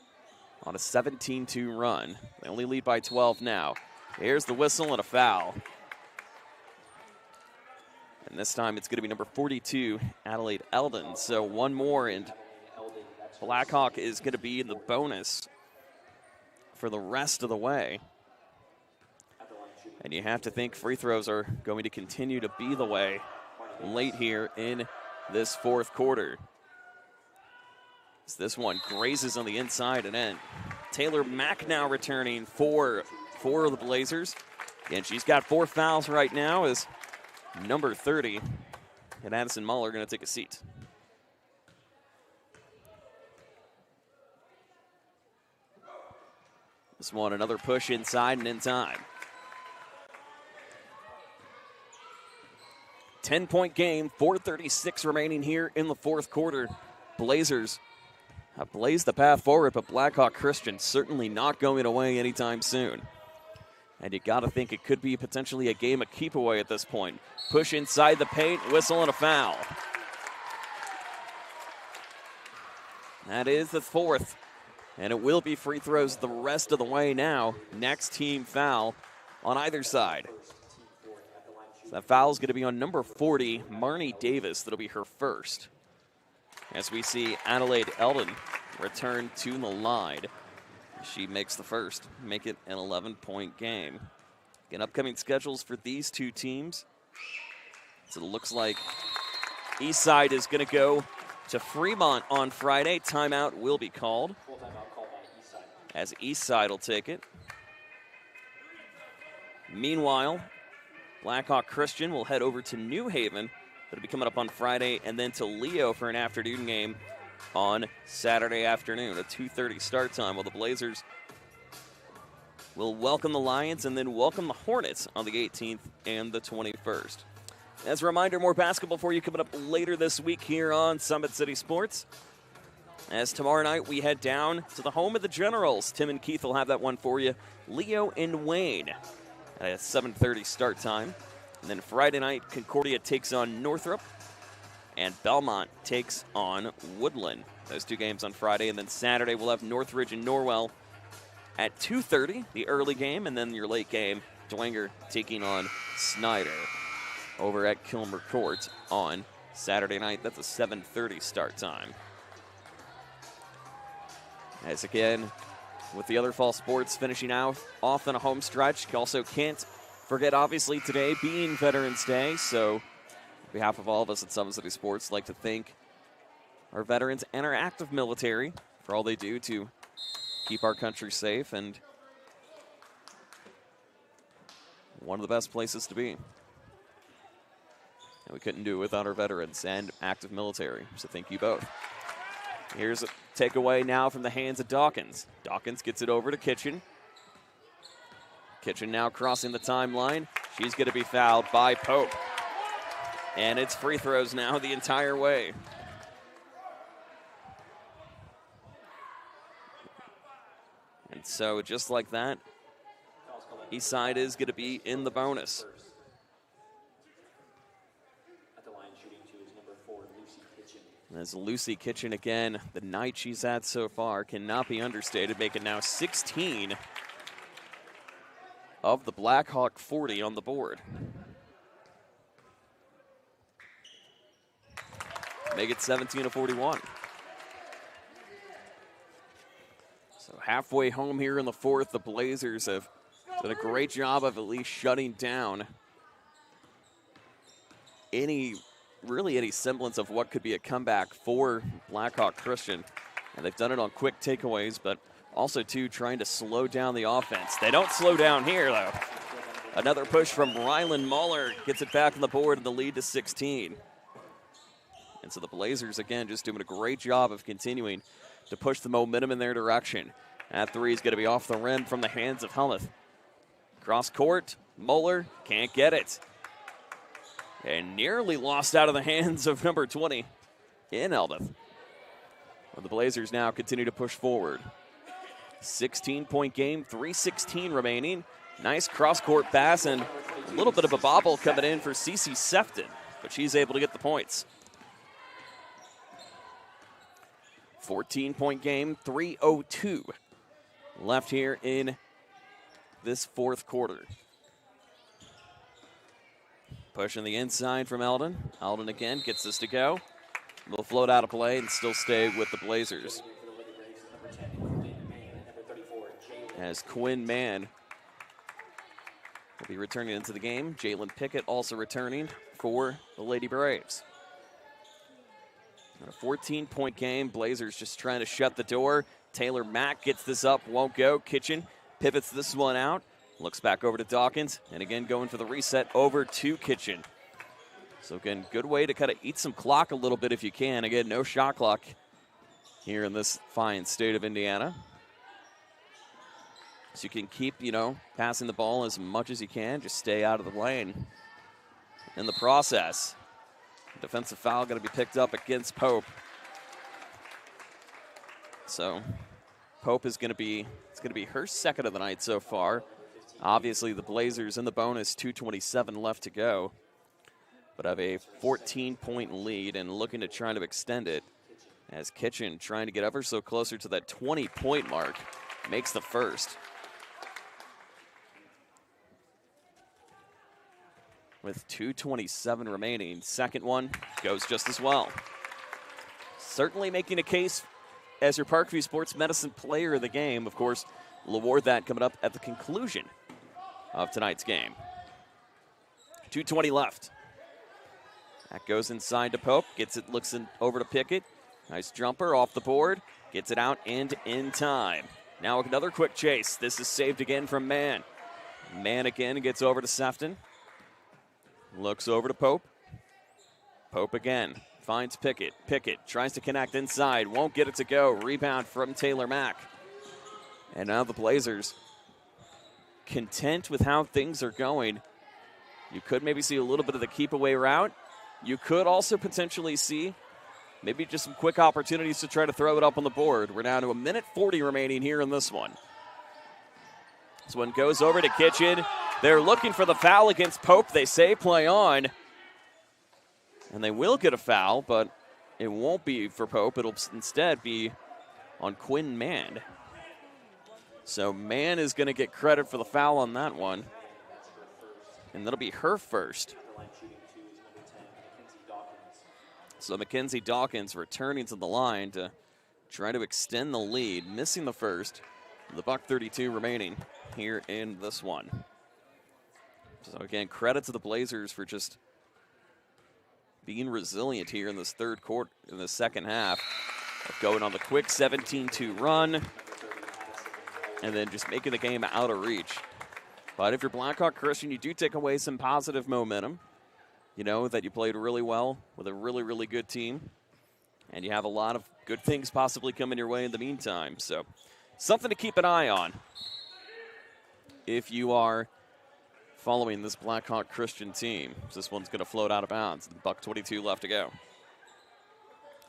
on a 17-2 run. They only lead by 12 now. Here's the whistle and a foul. And this time it's going to be number 42, Adelaide Eldon. So one more, and Blackhawk is going to be in the bonus for the rest of the way. And you have to think free throws are going to continue to be the way late here in this fourth quarter. As this one grazes on the inside and in. Taylor Mack now returning for the Blazers. And she's got 4 fouls right now as number 30 and Addison Muller are going to take a seat. This one, another push inside and in time. 10-point game, 4:36 remaining here in the fourth quarter. Blazers have blazed the path forward, but Blackhawk Christian certainly not going away anytime soon. And you got to think it could be potentially a game of keep away at this point. Push inside the paint, whistle, and a foul. That is the 4th. And it will be free throws the rest of the way now. Next team foul on either side. So that foul is going to be on number 40, Marnie Davis. That'll be her first. As we see Adelaide Eldon return to the line. She makes the first, make it an 11-point game. Again, upcoming schedules for these two teams. So it looks like Eastside is going to go to Fremont on Friday. Timeout will be called. As Eastside will take it. Meanwhile, Blackhawk Christian will head over to New Haven. It'll be coming up on Friday, and then to Leo for an afternoon game on Saturday afternoon, a 2:30 start time, while the Blazers will welcome the Lions and then welcome the Hornets on the 18th and the 21st. As a reminder, more basketball for you coming up later this week here on Summit City Sports. As tomorrow night we head down to the home of the Generals. Tim and Keith will have that one for you. Leo and Wayne at a 7:30 start time. And then Friday night, Concordia takes on Northrop, and Belmont takes on Woodland. Those two games on Friday. And then Saturday, we'll have Northridge and Norwell at 2:30, the early game. And then your late game, Dwenger taking on Snyder over at Kilmer Court on Saturday night. That's a 7:30 start time. As again, with the other fall sports finishing out off on a home stretch, you also can't forget, obviously, today being Veterans Day. So behalf of all of us at Summit City Sports, like to thank our veterans and our active military for all they do to keep our country safe, and one of the best places to be. And we couldn't do it without our veterans and active military, so thank you both. Here's a takeaway now from the hands of Dawkins. Dawkins gets it over to Kitchen. Kitchen now crossing the timeline. She's going to be fouled by Pope. And it's free throws now the entire way. And so just like that, Eastside is going to be in the bonus. And as Lucy Kitchen again, the night she's had so far cannot be understated, making now 16 of the Blackhawk 40 on the board. Make it 17-41. So halfway home here in the fourth, the Blazers have done a great job of at least shutting down any semblance of what could be a comeback for Blackhawk Christian. And they've done it on quick takeaways, but also, too, trying to slow down the offense. They don't slow down here, though. Another push from Rylan Muller gets it back on the board and the lead to 16. And so the Blazers, again, just doing a great job of continuing to push the momentum in their direction. That three is going to be off the rim from the hands of Helmuth. Cross court, Muller can't get it. And nearly lost out of the hands of number 20 in Helmuth. Well, the Blazers now continue to push forward. 16-point game, 3:16 remaining. Nice cross-court pass and a little bit of a bobble coming in for Cece Sefton, but she's able to get the points. 14-point game, 3:02 left here in this fourth quarter. Pushing the inside from Eldon. Eldon again gets this to go. Will float out of play and still stay with the Blazers. As Quinn Mann will be returning into the game. Jalen Pickett also returning for the Lady Braves. A 14-point game. Blazers just trying to shut the door. Taylor Mack gets this up, won't go. Kitchen pivots this one out. Looks back over to Dawkins, and again going for the reset over to Kitchen. So again, good way to kind of eat some clock a little bit if you can. Again, no shot clock here in this fine state of Indiana. So you can keep, passing the ball as much as you can. Just stay out of the lane. In the process, defensive foul going to be picked up against Pope. So Pope is going to be her second of the night so far. Obviously, the Blazers in the bonus, 2:27 left to go, but have a 14-point lead and looking to try to extend it as Kitchen trying to get ever so closer to that 20-point mark, makes the first. With 2:27 remaining, second one goes just as well. Certainly making a case as your Parkview Sports Medicine Player of the Game. Of course, we'll award that coming up at the conclusion of tonight's game. 2:20 left. That goes inside to Pope. Gets it, looks over to Pickett. Nice jumper off the board. Gets it out and in time. Now another quick chase. This is saved again from Mann. Mann again gets over to Sefton. Looks over to Pope. Pope again. Finds Pickett. Pickett tries to connect inside. Won't get it to go. Rebound from Taylor Mack. And now the Blazers, content with how things are going. You could maybe see a little bit of the keep away route. You could also potentially see maybe just some quick opportunities to try to throw it up on the board. We're down to 1:40 remaining here in this one. This one goes over to Kitchen. They're looking for the foul against Pope. They say play on. And they will get a foul, but it won't be for Pope. It'll instead be on Quinn Mann. So Mann is going to get credit for the foul on that one. And that'll be her first. So Mackenzie Dawkins returning to the line to try to extend the lead, missing the first. The $1:32 remaining here in this one. So again, credit to the Blazers for just being resilient here in this third quarter, in the second half, of going on the quick 17-2 run, and then just making the game out of reach. But if you're Blackhawk Christian, you do take away some positive momentum. You know that you played really well with a really, really good team, and you have a lot of good things possibly coming your way in the meantime. So something to keep an eye on if you are following this Blackhawk Christian team. This one's going to float out of bounds. $1:22 left to go.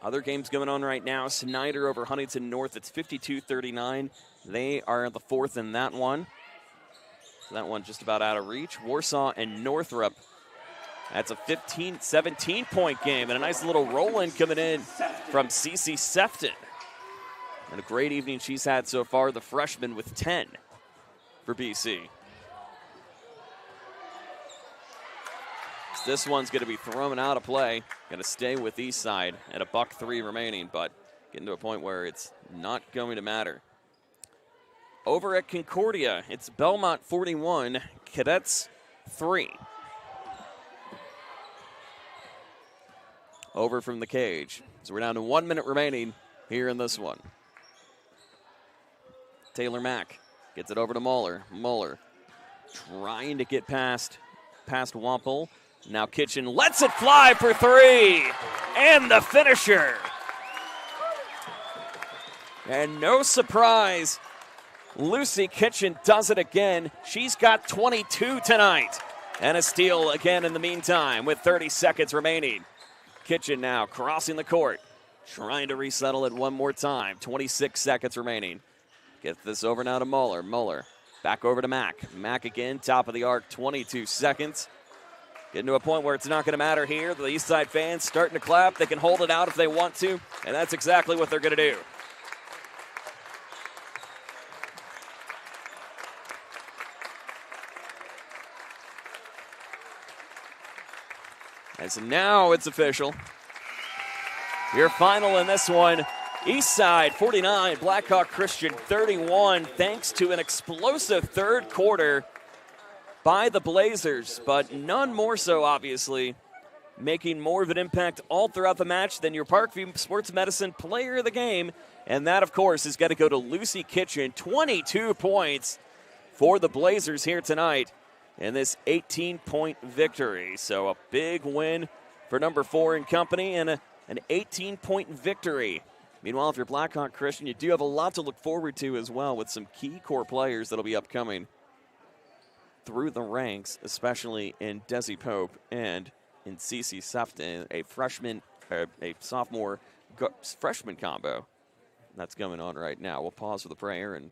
Other games going on right now. Snyder over Huntington North. It's 52-39. They are the fourth in that one. So that one just about out of reach. Warsaw and Northrop. That's a 17-point game. And a nice little roll-in coming in from Cece Sefton. And a great evening she's had so far. The freshman with 10 for BC. This one's going to be thrown out of play. Going to stay with Eastside at $1:03 remaining, but getting to a point where it's not going to matter. Over at Concordia, it's Belmont 41, Cadets 3. Over from the cage. So we're down to 1 minute remaining here in this one. Taylor Mack gets it over to Muller. Muller trying to get past Wampel. Now Kitchen lets it fly for three. And the finisher. And no surprise, Lucy Kitchen does it again. She's got 22 tonight. And a steal again in the meantime with 30 seconds remaining. Kitchen now crossing the court. Trying to resettle it one more time. 26 seconds remaining. Get this over now to Muller. Muller back over to Mack. Mack again, top of the arc, 22 seconds. Getting to a point where it's not going to matter here. The Eastside fans starting to clap. They can hold it out if they want to, and that's exactly what they're going to do. And so now it's official. Your final in this one, Eastside 49, Blackhawk Christian 31, thanks to an explosive third quarter by the Blazers, but none more so, obviously, making more of an impact all throughout the match than your Parkview Sports Medicine player of the game. And that, of course, has got to go to Lucy Kitchen. 22 points for the Blazers here tonight in this 18-point victory. So a big win for number 4 in company and an 18-point victory. Meanwhile, if you're Blackhawk Christian, you do have a lot to look forward to as well with some key core players that'll be upcoming through the ranks, especially in Desi Pope and in Cece Sefton, a sophomore freshman combo that's going on right now. We'll pause for the prayer and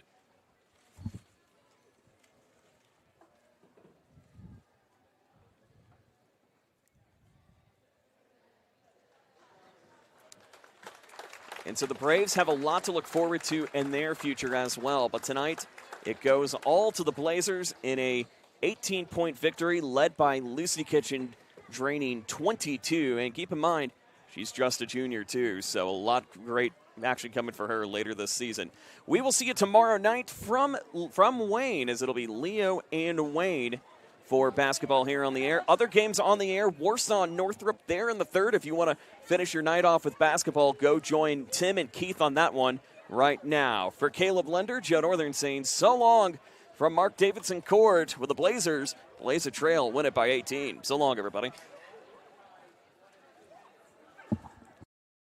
so the Braves have a lot to look forward to in their future as well. But tonight, it goes all to the Blazers in a 18-point victory led by Lucy Kitchen, draining 22. And keep in mind, she's just a junior too, so a lot of great action coming for her later this season. We will see you tomorrow night from Wayne, as it'll be Leo and Wayne for basketball here on the air. Other games on the air, Warsaw and Northrop there in the third. If you want to finish your night off with basketball, go join Tim and Keith on that one right now. For Caleb Lender, Joe Northern saying so long from Mark Davidson Court with the Blazers. Blaze a trail, win it by 18. So long, everybody.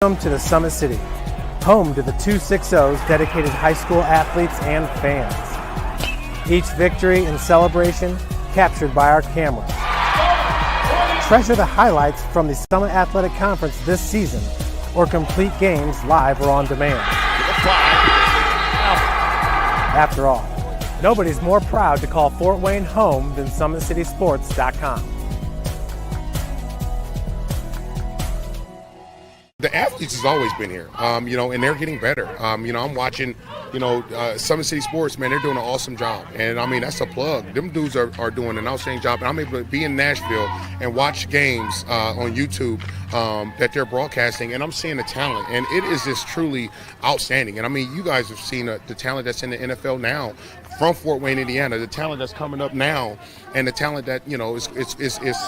Welcome to the Summit City, home to the 260's dedicated high school athletes and fans. Each victory and celebration captured by our cameras. Treasure the highlights from the Summit Athletic Conference this season, or complete games live or on demand. After all, nobody's more proud to call Fort Wayne home than SummitCitySports.com. The athletes has always been here, and they're getting better. I'm watching, Summit City Sports, man, they're doing an awesome job. And, that's a plug. Them dudes are doing an outstanding job. And I'm able to be in Nashville and watch games on YouTube that they're broadcasting, and I'm seeing the talent. And it is just truly outstanding. And, you guys have seen the talent that's in the NFL now from Fort Wayne, Indiana, the talent that's coming up now, and the talent that, is